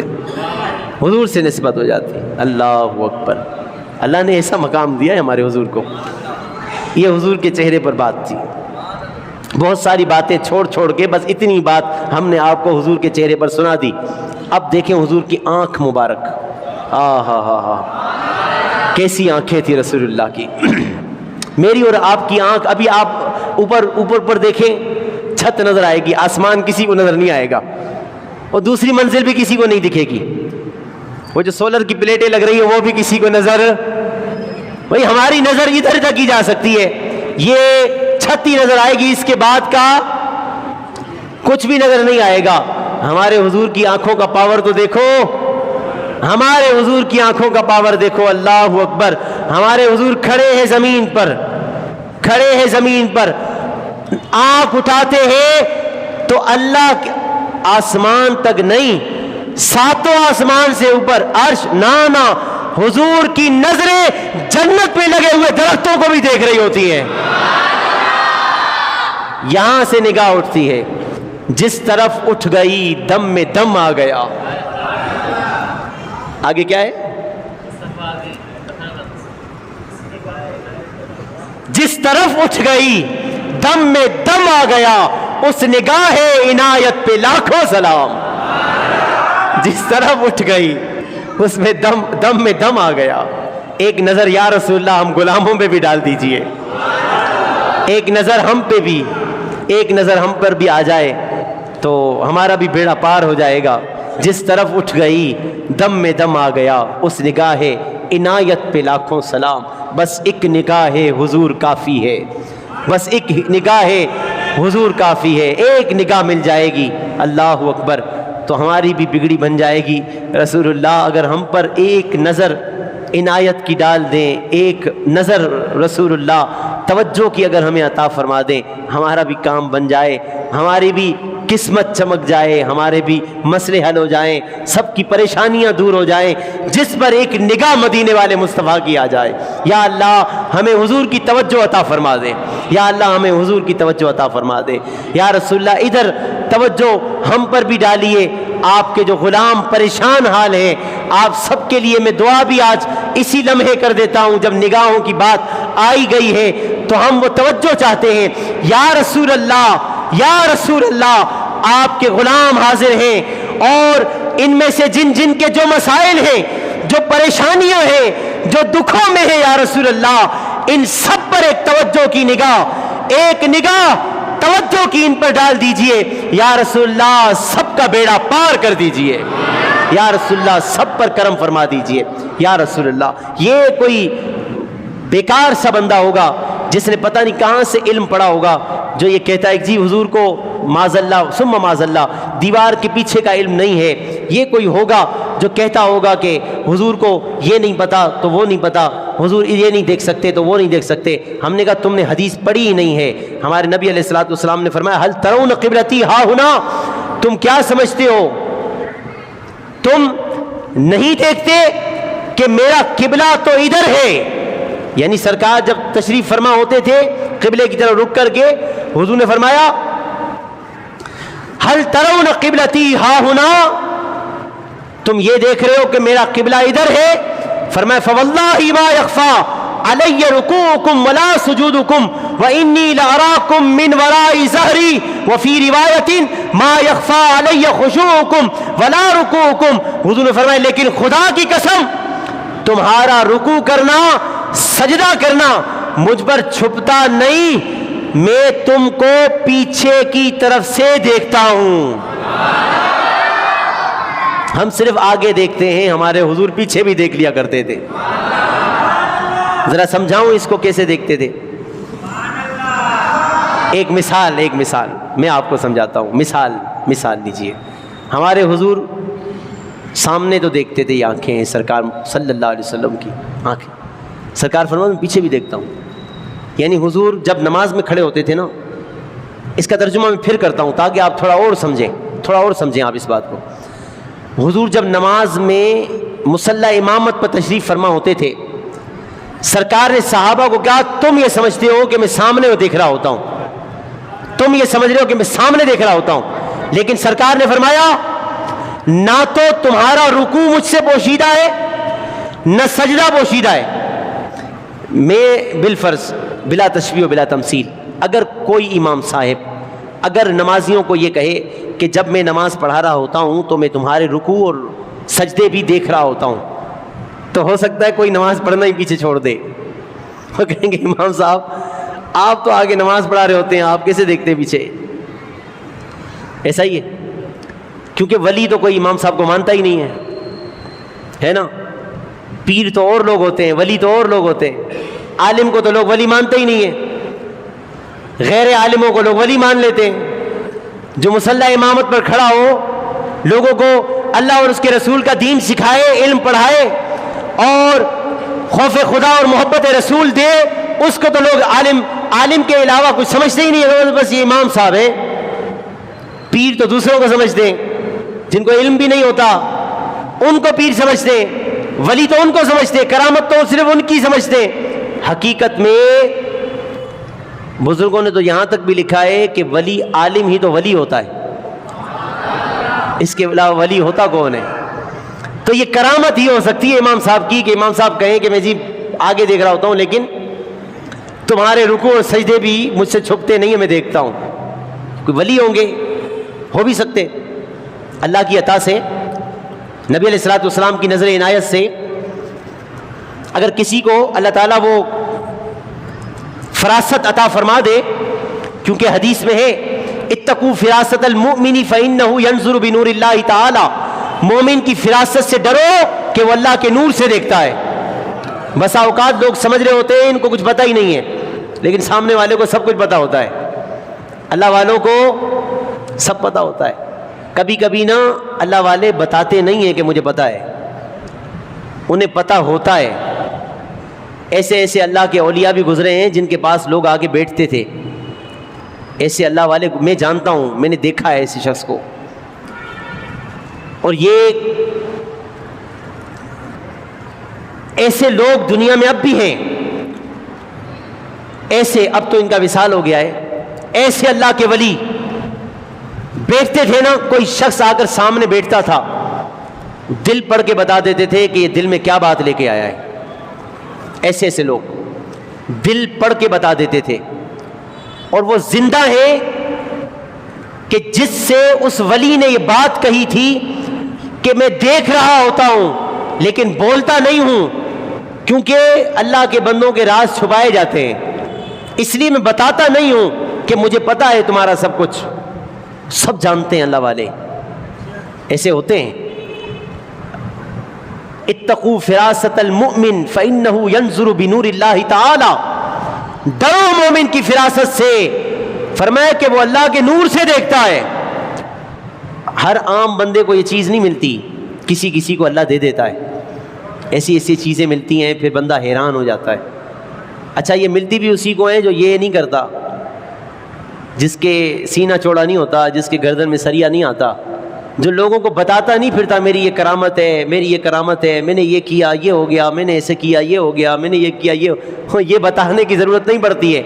حضور سے نسبت ہو جاتی ہے. اللہ اکبر, اللہ نے ایسا مقام دیا ہے ہمارے حضور کو. یہ حضور کے چہرے پر بات تھی. بہت ساری باتیں چھوڑ چھوڑ کے بس اتنی بات ہم نے آپ کو حضور کے چہرے پر سنا دی. اب دیکھیں حضور کی آنکھ مبارک, کیسی آنکھیں تھی رسول اللہ کی. میری اور آپ کی آنکھ, ابھی آپ اوپر پر دیکھیں, چھت نظر آئے گی, آسمان کسی کو نظر نہیں آئے گا, اور دوسری منزل بھی کسی کو نہیں دکھے گی, وہ جو سولر کی پلیٹیں لگ رہی ہیں وہ بھی کسی کو نظر, وہی ہماری نظر ادھر تک کی جا سکتی ہے, یہ چھت ہی نظر آئے گی, اس کے بعد کا کچھ بھی نظر نہیں آئے گا. ہمارے حضور کی آنکھوں کا پاور تو دیکھو, ہمارے حضور کی آنکھوں کا پاور دیکھو. اللہ اکبر. ہمارے حضور کھڑے ہیں زمین پر, کھڑے ہیں زمین پر, آنکھ اٹھاتے ہیں تو اللہ آسمان تک نہیں, ساتوں آسمان سے اوپر عرش, نانا حضور کی نظریں جنت میں لگے ہوئے درختوں کو بھی دیکھ رہی ہوتی ہیں. یہاں سے نگاہ اٹھتی ہے, جس طرف اٹھ گئی دم میں دم آ گیا. آگے کیا ہے؟ جس طرف اٹھ گئی دم میں دم آ گیا, اس نگاہ عنایت پہ لاکھوں سلام. جس طرف اٹھ گئی اس میں دم میں دم آ گیا. ایک نظر یا رسول اللہ ہم غلاموں پہ بھی ڈال دیجئے, ایک نظر ہم پہ بھی, ایک نظر ہم پر بھی آ جائے تو ہمارا بھی بیڑا پار ہو جائے گا. جس طرف اٹھ گئی دم میں دم آ گیا, اس نگاہ عنایت پہ لاکھوں سلام. بس ایک نگاہ حضور کافی ہے, بس ایک نگاہ حضور کافی ہے, ایک نگاہ مل جائے گی. اللہ اکبر. تو ہماری بھی بگڑی بن جائے گی۔ رسول اللہ اگر ہم پر ایک نظر عنایت کی ڈال دیں، ایک نظر رسول اللہ توجہ کی اگر ہمیں عطا فرما دیں، ہمارا بھی کام بن جائے، ہماری بھی قسمت چمک جائے، ہمارے بھی مسئلے حل ہو جائیں، سب کی پریشانیاں دور ہو جائیں، جس پر ایک نگاہ مدینے والے مصطفیٰ کی آ جائے۔ یا اللہ ہمیں حضور کی توجہ عطا فرما دے، یا اللہ ہمیں حضور کی توجہ عطا فرما دے۔ یا رسول اللہ ادھر توجہ ہم پر بھی ڈالیے، آپ کے جو غلام پریشان حال ہیں، آپ سب کے لیے میں دعا بھی آج اسی لمحے کر دیتا ہوں، جب نگاہوں کی بات آئی گئی ہے تو ہم وہ توجہ چاہتے ہیں۔ یا رسول اللہ، یا رسول اللہ، آپ کے غلام حاضر ہیں، اور ان میں سے جن جن کے جو مسائل ہیں، جو پریشانیاں ہیں، جو دکھوں میں ہیں، یا رسول اللہ ان سب پر ایک توجہ کی نگاہ، ایک نگاہ توجہ کی ان پر ڈال دیجئے۔ یا رسول اللہ سب کا بیڑا پار کر دیجئے، یا رسول اللہ سب پر کرم فرما دیجئے۔ یا رسول اللہ یہ کوئی بیکار سا بندہ ہوگا جس نے پتہ نہیں کہاں سے علم پڑھا ہوگا، جو یہ کہتا ہے کہ جی حضور کو معاذ اللہ ثم معاذ اللہ دیوار کے پیچھے کا علم نہیں ہے۔ یہ کوئی ہوگا جو کہتا ہوگا کہ حضور کو یہ نہیں پتا تو وہ نہیں پتا، حضور یہ نہیں دیکھ سکتے تو وہ نہیں دیکھ سکتے۔ ہم نے کہا تم نے حدیث پڑھی ہی نہیں ہے۔ ہمارے نبی علیہ الصلوۃ والسلام نے فرمایا ہل ترون قبلتی ہا ہنا، تم کیا سمجھتے ہو، تم نہیں دیکھتے کہ میرا قبلہ تو ادھر ہے؟ یعنی سرکار جب تشریف فرما ہوتے تھے قبلے کی طرف رک کر کے حضور نے فرمایا ہل ترون قبلتی ہا ہنا، تم یہ دیکھ رہے ہو کہ میرا قبلہ ادھر ہے؟ فرمایا فواللہ ما یخفا علی رکوعکم ولا سجودکم وانی لاراکم من وراء ظہری وفی روایت ما یخفا علی خشوعکم ولا رکوعکم۔ حضور نے فرمایا لیکن خدا کی قسم تمہارا رکوع کرنا، سجدہ کرنا مجھ پر چھپتا نہیں، میں تم کو پیچھے کی طرف سے دیکھتا ہوں۔ ہم صرف آگے دیکھتے ہیں، ہمارے حضور پیچھے بھی دیکھ لیا کرتے تھے۔ ذرا سمجھاؤں اس کو کیسے دیکھتے تھے؟ ایک مثال میں آپ کو سمجھاتا ہوں۔ مثال لیجئے، ہمارے حضور سامنے تو دیکھتے تھے، یہ آنکھیں ہیں سرکار صلی اللہ علیہ وسلم کی آنکھیں، سرکار فرماتے میں پیچھے بھی دیکھتا ہوں۔ یعنی حضور جب نماز میں کھڑے ہوتے تھے نا، اس کا ترجمہ میں پھر کرتا ہوں تاکہ آپ تھوڑا اور سمجھیں آپ اس بات کو۔ حضور جب نماز میں مصلی امامت پر تشریف فرما ہوتے تھے، سرکار نے صحابہ کو کہا تم یہ سمجھتے ہو کہ میں سامنے دیکھ رہا ہوتا ہوں، تم یہ سمجھ رہے ہو کہ میں سامنے دیکھ رہا ہوتا ہوں، لیکن سرکار نے فرمایا نہ تو تمہارا رکوع مجھ سے پوشیدہ ہے نہ سجدہ پوشیدہ ہے۔ میں بالفرض بلا تشبیہ و بلا تمثیل، اگر کوئی امام صاحب اگر نمازیوں کو یہ کہے کہ جب میں نماز پڑھا رہا ہوتا ہوں تو میں تمہارے رکوع اور سجدے بھی دیکھ رہا ہوتا ہوں، تو ہو سکتا ہے کوئی نماز پڑھنا ہی پیچھے چھوڑ دے۔ وہ کہیں گے امام صاحب آپ تو آگے نماز پڑھا رہے ہوتے ہیں، آپ کیسے دیکھتے ہیں پیچھے؟ ایسا ہی ہے، کیونکہ ولی تو کوئی امام صاحب کو مانتا ہی نہیں ہے نا۔ پیر تو اور لوگ ہوتے ہیں، ولی تو اور لوگ ہوتے ہیں۔ عالم کو تو لوگ ولی مانتے ہی نہیں ہیں، غیر عالموں کو لوگ ولی مان لیتے ہیں۔ جو مصلی امامت پر کھڑا ہو، لوگوں کو اللہ اور اس کے رسول کا دین سکھائے، علم پڑھائے اور خوف خدا اور محبت رسول دے، اس کو تو لوگ عالم کے علاوہ کچھ سمجھتے ہی نہیں ہے، بس یہ امام صاحب ہے۔ پیر تو دوسروں کو سمجھتے ہیں، جن کو علم بھی نہیں ہوتا ان کو پیر سمجھتے ہیں، ولی تو ان کو سمجھتے ہیں، کرامت تو صرف ان کی سمجھتے ہیں۔ حقیقت میں بزرگوں نے تو یہاں تک بھی لکھا ہے کہ ولی عالم ہی تو ولی ہوتا ہے، اس کے علاوہ ولی ہوتا کون ہے؟ تو یہ کرامت ہی ہو سکتی ہے امام صاحب کی کہ امام صاحب کہیں کہ میں جی آگے دیکھ رہا ہوتا ہوں لیکن تمہارے رکوع اور سجدے بھی مجھ سے چھپتے نہیں ہیں، میں دیکھتا ہوں۔ کوئی ولی ہوں گے، ہو بھی سکتے، اللہ کی عطا سے، نبی علیہ الصلوۃ والسلام کی نظر عنایت سے اگر کسی کو اللہ تعالیٰ وہ فراست عطا فرما دے، کیونکہ حدیث میں ہے اتقوا فراست المؤمن فإنه ينظر بنور اللہ تعالی، مومن کی فراست سے ڈرو کہ وہ اللہ کے نور سے دیکھتا ہے۔ بسا اوقات لوگ سمجھ رہے ہوتے ہیں ان کو کچھ پتہ ہی نہیں ہے، لیکن سامنے والے کو سب کچھ پتہ ہوتا ہے، اللہ والوں کو سب پتہ ہوتا ہے۔ کبھی کبھی نا اللہ والے بتاتے نہیں ہیں کہ مجھے پتہ ہے، انہیں پتہ ہوتا ہے. ایسے ایسے اللہ کے اولیاء بھی گزرے ہیں جن کے پاس لوگ آ کے بیٹھتے تھے. ایسے اللہ والے میں جانتا ہوں، میں نے دیکھا ہے ایسے شخص کو. اور یہ ایسے لوگ دنیا میں اب بھی ہیں. ایسے اب تو ان کا وصال ہو گیا ہے. ایسے اللہ کے ولی بیٹھتے تھے نا، کوئی شخص آ کر سامنے بیٹھتا تھا، دل پڑھ کے بتا دیتے تھے کہ یہ دل میں کیا بات لے کے آیا ہے. ایسے ایسے لوگ دل پڑھ کے بتا دیتے تھے. اور وہ زندہ ہے کہ جس سے اس ولی نے یہ بات کہی تھی کہ میں دیکھ رہا ہوتا ہوں لیکن بولتا نہیں ہوں، کیونکہ اللہ کے بندوں کے راز چھپائے جاتے ہیں، اس لیے میں بتاتا نہیں ہوں کہ مجھے پتا ہے تمہارا سب کچھ. سب جانتے ہیں اللہ والے. ایسے ہوتے ہیں. اتقوا فراست المؤمن فإنه ينظر بنور اللہ تعالی. ڈرو مومن کی فراست سے، فرمایا کہ وہ اللہ کے نور سے دیکھتا ہے. ہر عام بندے کو یہ چیز نہیں ملتی، کسی کسی کو اللہ دے دیتا ہے. ایسی ایسی چیزیں ملتی ہیں، پھر بندہ حیران ہو جاتا ہے. اچھا یہ ملتی بھی اسی کو ہیں جو یہ نہیں کرتا، جس کے سینہ چوڑا نہیں ہوتا، جس کے گردن میں سریا نہیں آتا، جو لوگوں کو بتاتا نہیں پھرتا میری یہ کرامت ہے، میری یہ کرامت ہے، میں نے یہ کیا یہ ہو گیا، میں نے ایسے کیا یہ ہو گیا، میں نے یہ کیا یہ بتانے کی ضرورت نہیں پڑتی ہے.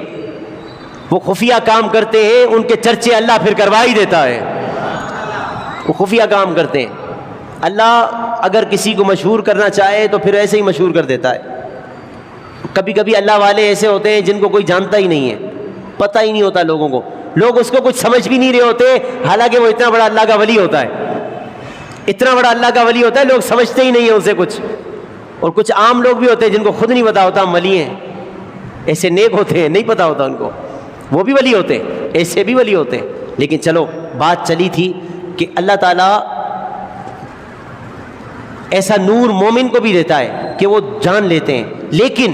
وہ خفیہ کام کرتے ہیں، ان کے چرچے اللہ پھر کروا ہی دیتا ہے. وہ خفیہ کام کرتے ہیں. اللہ اگر کسی کو مشہور کرنا چاہے تو پھر ایسے ہی مشہور کر دیتا ہے. کبھی کبھی اللہ والے ایسے ہوتے ہیں جن کو کوئی جانتا ہی نہیں ہے، پتہ ہی نہیں ہوتا لوگوں کو، لوگ اس کو کچھ سمجھ بھی نہیں رہے ہوتے، حالانکہ وہ اتنا بڑا اللہ کا ولی ہوتا ہے. اتنا بڑا اللہ کا ولی ہوتا ہے، لوگ سمجھتے ہی نہیں ہیں اسے کچھ. اور کچھ عام لوگ بھی ہوتے ہیں جن کو خود نہیں پتا ہوتا ہم ولی ہیں. ایسے نیک ہوتے ہیں، نہیں پتا ہوتا ان کو، وہ بھی ولی ہوتے ہیں، ایسے بھی ولی ہوتے ہیں. لیکن چلو بات چلی تھی کہ اللہ تعالیٰ ایسا نور مومن کو بھی دیتا ہے کہ وہ جان لیتے ہیں. لیکن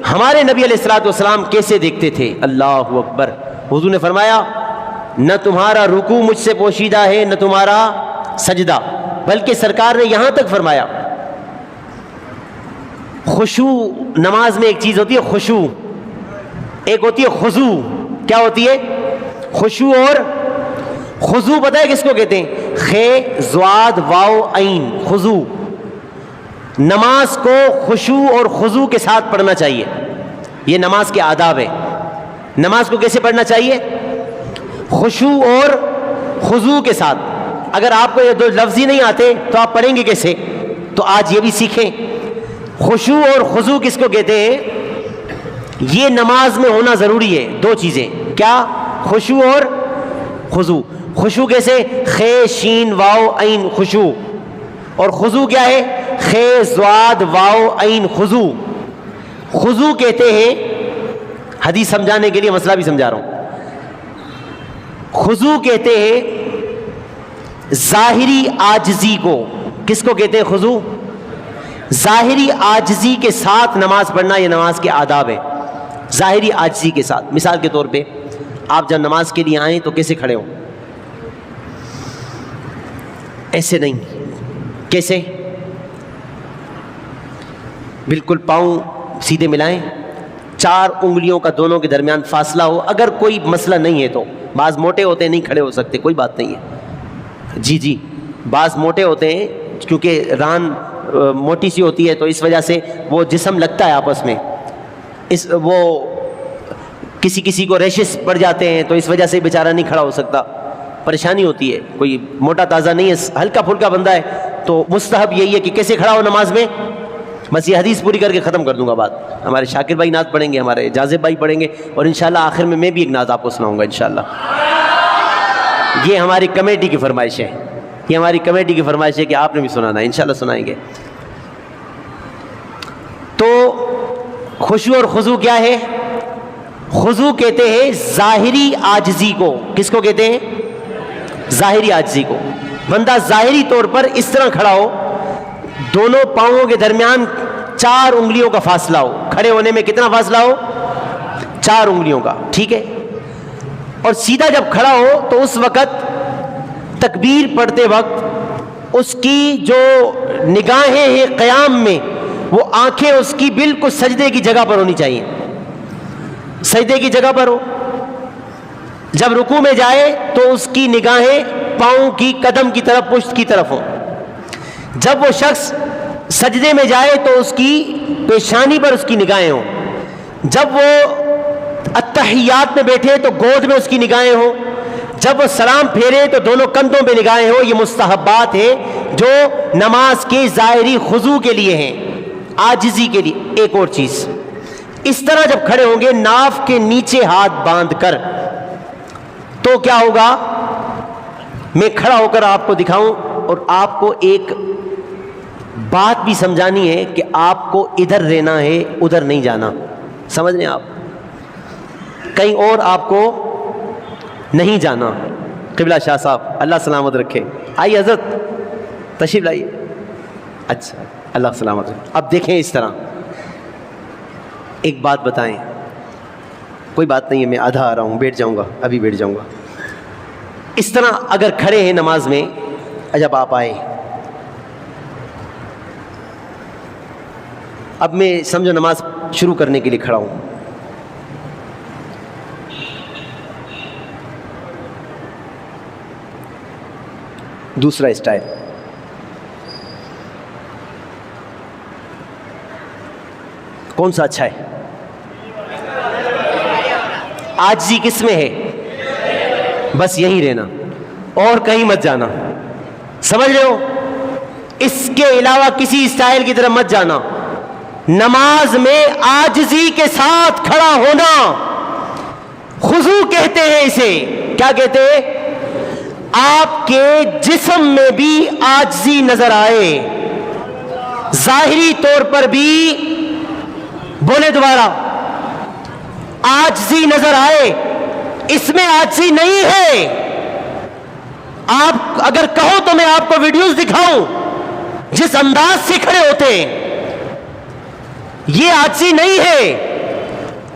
ہمارے نبی علیہ الصلوۃ والسلام کیسے دیکھتے تھے؟ اللہ اکبر. حضور نے فرمایا نہ تمہارا رکوع مجھ سے پوشیدہ ہے نہ تمہارا سجدہ، بلکہ سرکار نے یہاں تک فرمایا خشوع. نماز میں ایک چیز ہوتی ہے خشوع، ایک ہوتی ہے خضوع. کیا ہوتی ہے؟ خشوع اور خضوع. پتہ ہے کس کو کہتے ہیں؟ خے زواد واو عین، خضوع. نماز کو خشوع اور خضوع کے ساتھ پڑھنا چاہیے. یہ نماز کے آداب ہے. نماز کو کیسے پڑھنا چاہیے؟ خشوع اور خضوع کے ساتھ. اگر آپ کو یہ دو لفظ ہی نہیں آتے تو آپ پڑھیں گے کیسے؟ تو آج یہ بھی سیکھیں. خشوع اور خضوع کس کو کہتے ہیں؟ یہ نماز میں ہونا ضروری ہے. دو چیزیں. کیا؟ خشوع اور خضوع. خشوع کیسے؟ خے شین واو عین خشوع. اور خضوع کیا ہے؟ خے زواد واو عین خضوع. خضوع کہتے ہیں، حدیث سمجھانے کے لیے مسئلہ بھی سمجھا رہا ہوں. خضوع کہتے ہیں ظاہری عاجزی کو. کس کو کہتے ہیں خضوع؟ ظاہری عاجزی کے ساتھ نماز پڑھنا. یہ نماز کے آداب ہے، ظاہری عاجزی کے ساتھ. مثال کے طور پہ آپ جب نماز کے لیے آئیں تو کیسے کھڑے ہو؟ ایسے نہیں. کیسے؟ بالکل پاؤں سیدھے ملائیں، 4 انگلیوں کا دونوں کے درمیان فاصلہ ہو. اگر کوئی مسئلہ نہیں ہے تو بعض موٹے ہوتے ہیں نہیں کھڑے ہو سکتے، کوئی بات نہیں ہے. جی بعض موٹے ہوتے ہیں کیونکہ ران موٹی سی ہوتی ہے تو اس وجہ سے وہ جسم لگتا ہے آپس میں، وہ کسی کو ریشز پڑ جاتے ہیں تو اس وجہ سے بیچارہ نہیں کھڑا ہو سکتا، پریشانی ہوتی ہے. کوئی موٹا تازہ نہیں ہے، ہلکا پھلکا بندہ ہے تو مستحب یہی ہے کہ کیسے کھڑا ہو نماز میں. بس یہ حدیث پوری کر کے ختم کر دوں گا بات. ہمارے شاکر بھائی نعت پڑھیں گے، ہمارے جازب بھائی پڑھیں گے، اور انشاءاللہ آخر میں بھی ایک نعت آپ کو سناؤں گا انشاءاللہ. یہ ہماری کمیٹی کی فرمائش ہے، یہ ہماری کمیٹی کی فرمائش ہے کہ آپ نے بھی سنانا ہے. انشاءاللہ سنائیں گے. تو خشوع اور خضوع کیا ہے؟ خضوع کہتے ہیں ظاہری عاجزی کو. کس کو کہتے ہیں؟ ظاہری عاجزی کو. بندہ ظاہری طور پر اس طرح کھڑا ہو، دونوں پاؤں کے درمیان 4 انگلیوں کا فاصلہ ہو. کھڑے ہونے میں کتنا فاصلہ ہو؟ 4 انگلیوں کا. ٹھیک ہے. اور سیدھا جب کھڑا ہو تو اس وقت تکبیر پڑھتے وقت اس کی جو نگاہیں ہیں قیام میں، وہ آنکھیں اس کی بالکل سجدے کی جگہ پر ہونی چاہیے، سجدے کی جگہ پر ہو۔ جب رکوع میں جائے تو اس کی نگاہیں پاؤں کی، قدم کی طرف، پشت کی طرف ہوں۔ جب وہ شخص سجدے میں جائے تو اس کی پیشانی پر اس کی نگاہیں ہوں۔ جب وہ اتحیات میں بیٹھے تو گود میں اس کی نگاہیں ہوں۔ جب وہ سلام پھیرے تو دونوں کندھوں پہ نگاہیں ہوں۔ یہ مستحبات ہیں جو نماز کے ظاہری خضوع کے لیے ہیں، عاجزی کے لیے۔ ایک اور چیز، اس طرح جب کھڑے ہوں گے ناف کے نیچے ہاتھ باندھ کر، تو کیا ہوگا؟ میں کھڑا ہو کر آپ کو دکھاؤں اور آپ کو ایک بات بھی سمجھانی ہے کہ آپ کو ادھر رہنا ہے، ادھر نہیں جانا۔ سمجھ رہے ہیں آپ؟ کہیں اور آپ کو نہیں جانا۔ قبلہ شاہ صاحب اللہ سلامت رکھے، آئیے حضرت تشریف لائیے۔ اچھا، اللہ سلامت رکھے۔ اب دیکھیں اس طرح، ایک بات بتائیں، کوئی بات نہیں ہے، میں آدھا آ رہا ہوں، بیٹھ جاؤں گا، ابھی بیٹھ جاؤں گا۔ اس طرح اگر کھڑے ہیں نماز میں، جب آپ آئے، اب میں سمجھو نماز شروع کرنے کے لیے کھڑا ہوں، دوسرا اسٹائل، کون سا اچھا ہے؟ عاجزی کس میں ہے؟ بس یہیں رہنا اور کہیں مت جانا، سمجھ رہے ہو؟ اس کے علاوہ کسی اسٹائل کی طرف مت جانا۔ نماز میں عاجزی کے ساتھ کھڑا ہونا، خضوع کہتے ہیں اسے۔ کیا کہتے ہیں؟ آپ کے جسم میں بھی عاجزی نظر آئے، ظاہری طور پر بھی، بولے دوبارہ، عاجزی نظر آئے۔ اس میں عاجزی نہیں ہے۔ آپ اگر کہو تو میں آپ کو ویڈیوز دکھاؤں جس انداز سے کھڑے ہوتے ہیں، یہ عاجزی نہیں ہے۔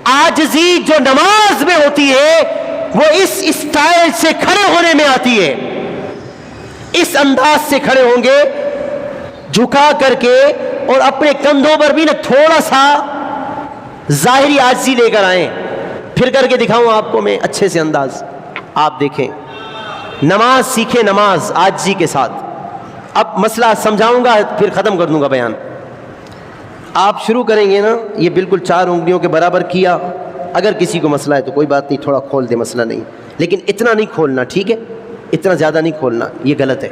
عاجزی جو نماز میں ہوتی ہے وہ اس اسٹائل سے کھڑے ہونے میں آتی ہے۔ اس انداز سے کھڑے ہوں گے، جھکا کر کے، اور اپنے کندھوں پر بھی نا تھوڑا سا ظاہری عاجزی لے کر آئیں۔ پھر کر کے دکھاؤں آپ کو میں اچھے سے انداز، آپ دیکھیں۔ نماز سیکھیں، نماز عاجزی کے ساتھ۔ اب مسئلہ سمجھاؤں گا، پھر ختم کر دوں گا بیان۔ آپ شروع کریں گے نا، یہ بالکل 4 انگلیوں کے برابر کیا۔ اگر کسی کو مسئلہ ہے تو کوئی بات نہیں، تھوڑا کھول دے، مسئلہ نہیں، لیکن اتنا نہیں کھولنا، ٹھیک ہے؟ اتنا زیادہ نہیں کھولنا، یہ غلط ہے،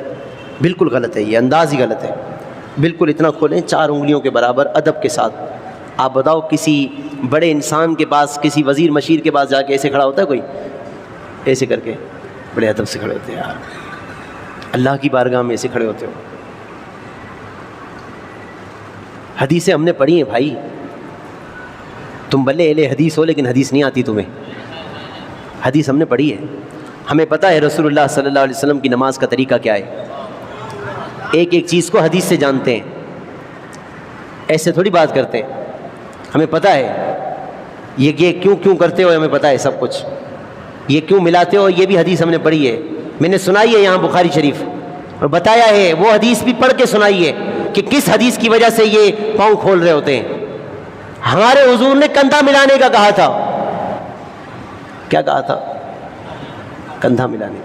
بالکل غلط ہے، یہ انداز ہی غلط ہے۔ بالکل اتنا کھولیں 4 انگلیوں کے برابر، ادب کے ساتھ۔ آپ بتاؤ کسی بڑے انسان کے پاس، کسی وزیر مشیر کے پاس جا کے ایسے کھڑا ہوتا ہے کوئی؟ ایسے کر کے بڑے ادب سے کھڑے ہوتے ہیں یار، اللہ کی بارگاہ میں ایسے کھڑے ہوتے ہو۔ حدیثیں ہم نے پڑھی ہیں بھائی، تم بلے اہل حدیث ہو لیکن حدیث نہیں آتی تمہیں۔ حدیث ہم نے پڑھی ہے، ہمیں پتہ ہے رسول اللہ صلی اللہ علیہ وسلم کی نماز کا طریقہ کیا ہے۔ ایک ایک چیز کو حدیث سے جانتے ہیں، ایسے تھوڑی بات کرتے ہیں۔ ہمیں پتہ ہے یہ کیوں کرتے ہو، ہمیں پتہ ہے سب کچھ، یہ کیوں ملاتے ہو، یہ بھی حدیث ہم نے پڑھی ہے، میں نے سنائی ہے یہاں بخاری شریف، اور بتایا ہے، وہ حدیث بھی پڑھ کے سنائی ہے کہ کس حدیث کی وجہ سے یہ پاؤں کھول رہے ہوتے ہیں۔ ہمارے حضور نے کندھا ملانے کا کہا تھا، کیا کہا تھا؟ کندھا ملانے۔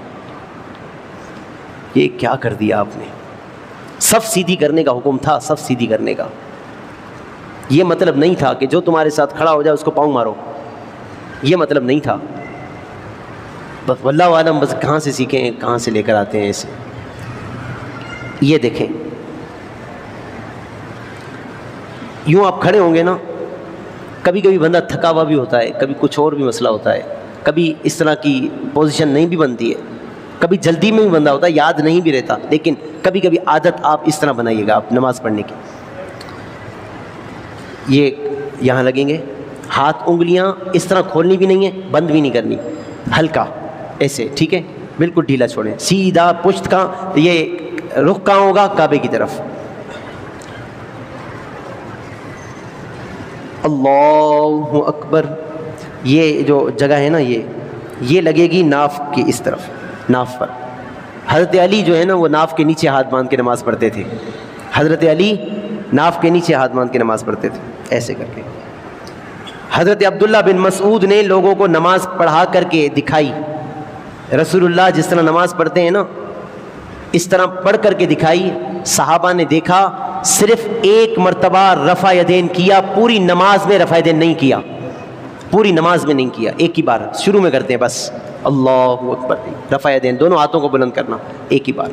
یہ کیا کر دیا آپ نے؟ صف سیدھی کرنے کا حکم تھا، صف سیدھی کرنے کا۔ یہ مطلب نہیں تھا کہ جو تمہارے ساتھ کھڑا ہو جائے اس کو پاؤں مارو، یہ مطلب نہیں تھا۔ بس واللہ عالم، بس کہاں سے سیکھیں، کہاں سے لے کر آتے ہیں ایسے۔ یہ دیکھیں، یوں آپ کھڑے ہوں گے نا، کبھی کبھی بندہ تھکا ہوا بھی ہوتا ہے، کبھی کچھ اور بھی مسئلہ ہوتا ہے، کبھی اس طرح کی پوزیشن نہیں بھی بنتی ہے، کبھی جلدی میں بھی بندہ ہوتا ہے، یاد نہیں بھی رہتا، لیکن کبھی کبھی عادت آپ اس طرح بنائیے گا آپ نماز پڑھنے کی۔ یہ یہاں لگیں گے، ہاتھ انگلیاں اس طرح کھولنی بھی نہیں ہے، بند بھی نہیں کرنی، ہلکا ایسے، ٹھیک ہے؟ بالکل ڈھیلا چھوڑیں، سیدھا پشت کا، یہ رخ کہاں ہوگا؟ کعبے کی طرف۔ اللہ اکبر۔ یہ جو جگہ ہے نا، یہ لگے گی ناف کی اس طرف، ناف پر، حضرت علی جو ہے نا وہ ناف کے نیچے ہاتھ باندھ کے نماز پڑھتے تھے. حضرت علی ناف کے نیچے ہاتھ باندھ کے نماز پڑھتے تھے ایسے کر کے. حضرت عبداللہ بن مسعود نے لوگوں کو نماز پڑھا کر کے دکھائی. رسول اللہ جس طرح نماز پڑھتے ہیں نا اس طرح پڑھ کر کے دکھائی. صحابہ نے دیکھا صرف ایک مرتبہ رفع یدین کیا, پوری نماز میں رفع یدین نہیں کیا, پوری نماز میں نہیں کیا, ایک ہی بار شروع میں کرتے ہیں بس اللہ اکبر, رفع یدین دونوں ہاتھوں کو بلند کرنا, ایک ہی بار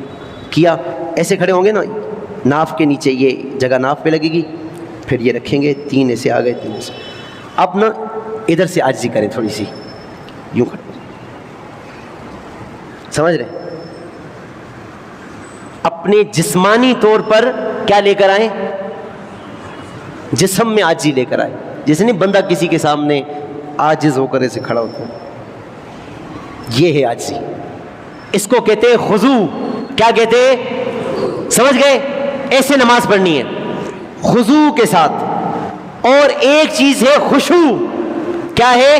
کیا. ایسے کھڑے ہوں گے نا ناف کے نیچے, یہ جگہ ناف پہ لگے گی, پھر یہ رکھیں گے, 3 ایسے آ گئے, 3 ایسے. اب نا ادھر سے عاجزی کریں تھوڑی سی, یوں کھڑے, سمجھ رہے, اپنے جسمانی طور پر کیا لے کر آئیں, جسم میں عاجزی لے کر آئیں. جیسے نہیں بندہ کسی کے سامنے عاجز ہو کر ایسے کھڑا ہوتا ہے, یہ ہے عاجزی. اس کو کہتے ہیں خضوع. کیا کہتے ہیں, سمجھ گئے؟ ایسے نماز پڑھنی ہے خضوع کے ساتھ. اور ایک چیز ہے خشوع. کیا ہے؟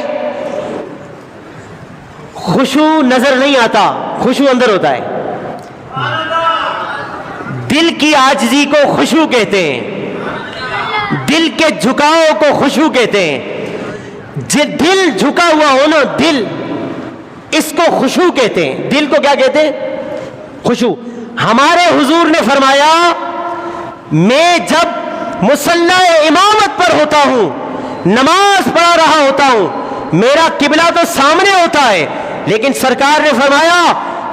خشوع نظر نہیں آتا, خشوع اندر ہوتا ہے. دل کی عاجزی کو خشوع کہتے ہیں, دل کے جھکاؤ کو خشوع کہتے ہیں. دل جھکا ہوا ہو نا, دل, اس کو خشوع کہتے ہیں. دل کو کیا کہتے ہیں؟ خشوع. ہمارے حضور نے فرمایا میں جب مصلی امامت پر ہوتا ہوں, نماز پڑھا رہا ہوتا ہوں, میرا قبلہ تو سامنے ہوتا ہے, لیکن سرکار نے فرمایا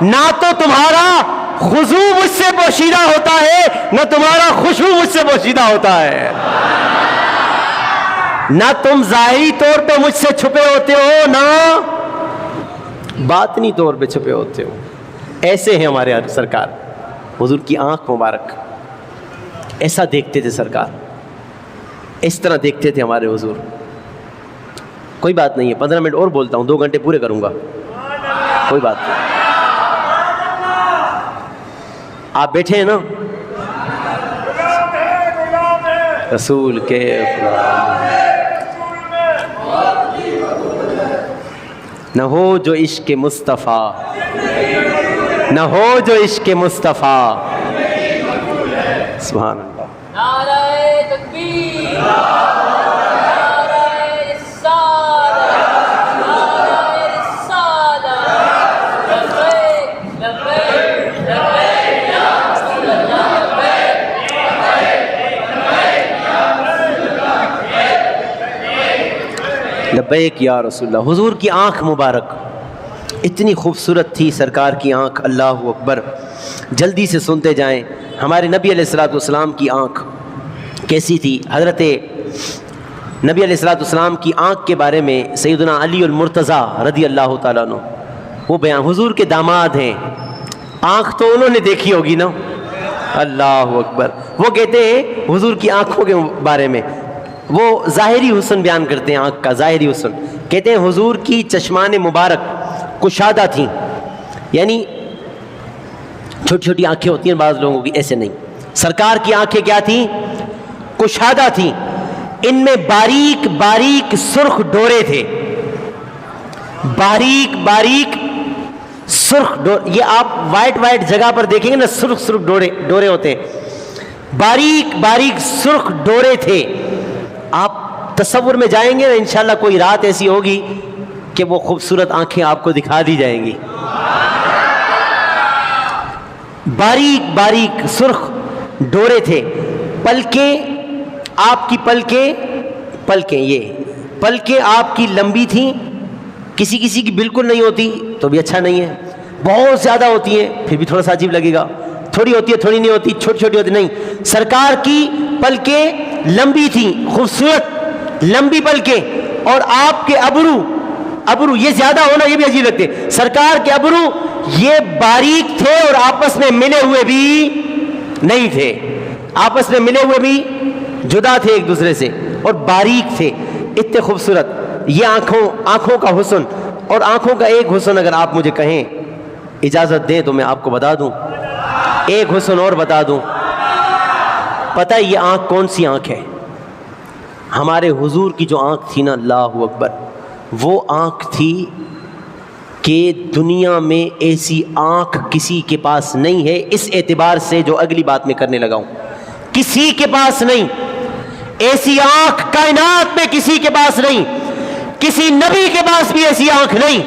نہ تو تمہارا خضوع مجھ سے پوشیدہ ہوتا ہے, نہ تمہارا خشوع مجھ سے پوشیدہ ہوتا ہے. نہ تم ظاہری طور پہ مجھ سے چھپے ہوتے ہو, نہ باطنی طور پہ چھپے ہوتے ہو. ایسے ہیں ہمارے سرکار. حضور کی آنکھ مبارک, ایسا دیکھتے تھے سرکار, اس طرح دیکھتے تھے ہمارے حضور. کوئی بات نہیں ہے, 15 منٹ اور بولتا ہوں, 2 گھنٹے پورے کروں گا, کوئی بات نہیں. آپ بیٹھے ہیں نا, رسول کے نہ ہو جو عشق مصطفیٰ, نہ ہو جو عشق مصطفیٰ. سبحان اللہ. نعرہ تکبیر, نعرہ رسالت, نعرہ رسالت, لبیک لبیک لبیک یا رسول اللہ, لبیک یا رسول اللہ. حضور کی آنکھ مبارک اتنی خوبصورت تھی سرکار کی آنکھ. اللہ اکبر. جلدی سے سنتے جائیں. ہمارے نبی علیہ الصلوۃ والسلام کی آنکھ کیسی تھی؟ حضرت نبی علیہ الصلوۃ والسلام کی آنکھ کے بارے میں سیدنا علی المرتضیٰ رضی اللہ تعالیٰ عنہ وہ بیان, حضور کے داماد ہیں, آنکھ تو انہوں نے دیکھی ہوگی نا. اللہ اکبر. وہ کہتے ہیں حضور کی آنکھوں کے بارے میں, وہ ظاہری حسن بیان کرتے ہیں, آنکھ کا ظاہری حسن. کہتے ہیں حضور کی چشمان مبارک کشادہ تھیں, یعنی چھوٹی چھوٹی آنکھیں ہوتی ہیں بعض لوگوں کی, ایسے نہیں. سرکار کی آنکھیں کیا تھیں؟ کشادہ تھیں. ان میں باریک باریک سرخ ڈورے تھے, باریک باریک سرخ ڈورے. یہ آپ وائٹ وائٹ جگہ پر دیکھیں گے نا, سرخ سرخ ڈورے ہوتے ہیں, باریک باریک سرخ ڈورے تھے. آپ تصور میں جائیں گے نا, انشاءاللہ کوئی رات ایسی ہوگی کہ وہ خوبصورت آنکھیں آپ کو دکھا دی جائیں گی. باریک باریک سرخ ڈورے تھے. پلکیں آپ کی پلکیں یہ پلکیں آپ کی لمبی تھیں, کسی کسی کی بالکل نہیں ہوتی تو بھی اچھا نہیں ہے, بہت زیادہ ہوتی ہیں پھر بھی تھوڑا سا عجیب لگے گا, تھوڑی ہوتی ہے تھوڑی نہیں ہوتی, چھوٹی چھوٹی ہوتی نہیں. سرکار کی پلکیں لمبی تھیں, خوبصورت لمبی پلکیں, اور آپ کے ابرو یہ زیادہ ہونا یہ بھی عجیب لگتے. سرکار کے ابرو یہ باریک تھے اور آپس میں ملے ہوئے بھی نہیں تھے, آپس میں ملے ہوئے بھی جدا تھے ایک دوسرے سے, اور باریک تھے. اتنے خوبصورت. یہ آنکھوں کا حسن. اور آنکھوں کا ایک حسن اگر آپ مجھے کہیں, اجازت دیں تو میں آپ کو بتا دوں, ایک حسن اور بتا دوں. پتہ ہے یہ آنکھ کون سی آنکھ ہے؟ ہمارے حضور کی جو آنکھ تھی نا, اللہ اکبر, وہ آنکھ تھی کہ دنیا میں ایسی آنکھ کسی کے پاس نہیں ہے، اس اعتبار سے جو اگلی بات میں کرنے لگا ہوں، کسی کے پاس نہیں، ایسی آنکھ کائنات میں کسی کے پاس نہیں، کسی نبی کے پاس بھی ایسی آنکھ نہیں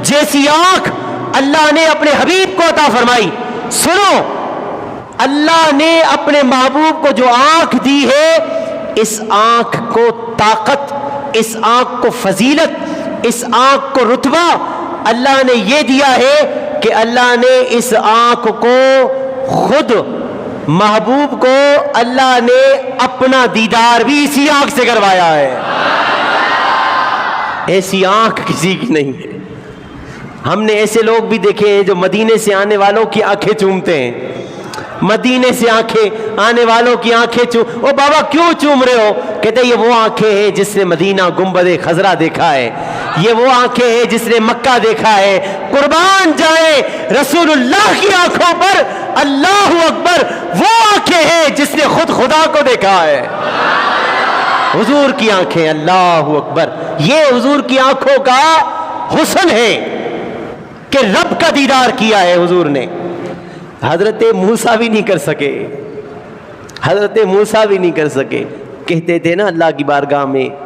جیسی آنکھ اللہ نے اپنے حبیب کو عطا فرمائی۔ سنو، اللہ نے اپنے محبوب کو جو آنکھ دی ہے، اس آنکھ کو طاقت، اس آنکھ کو فضیلت، اس آنکھ کو رتبہ اللہ نے یہ دیا ہے کہ اللہ نے اس آنکھ کو خود محبوب کو اللہ نے اپنا دیدار بھی اسی آنکھ سے کروایا ہے۔ ایسی آنکھ کسی کی نہیں ہے۔ ہم نے ایسے لوگ بھی دیکھے ہیں جو مدینے سے آنے والوں کی آنکھیں چومتے ہیں، مدینے سے آنے والوں کی آنکھیں او بابا کیوں چوم رہے ہو؟ کہتے یہ وہ آنکھیں ہیں جس نے مدینہ گنبد خضرا دیکھا ہے، یہ وہ آنکھیں ہیں جس نے مکہ دیکھا ہے۔ قربان جائے رسول اللہ کی آنکھوں پر، اللہ اکبر، وہ آنکھیں ہیں جس نے خود خدا کو دیکھا ہے۔ حضور کی آنکھیں، اللہ اکبر، یہ حضور کی آنکھوں کا حسن ہے کہ رب کا دیدار کیا ہے حضور نے۔ حضرت موسیٰ بھی نہیں کر سکے، حضرت موسیٰ بھی نہیں کر سکے، کہتے تھے نا اللہ کی بارگاہ میں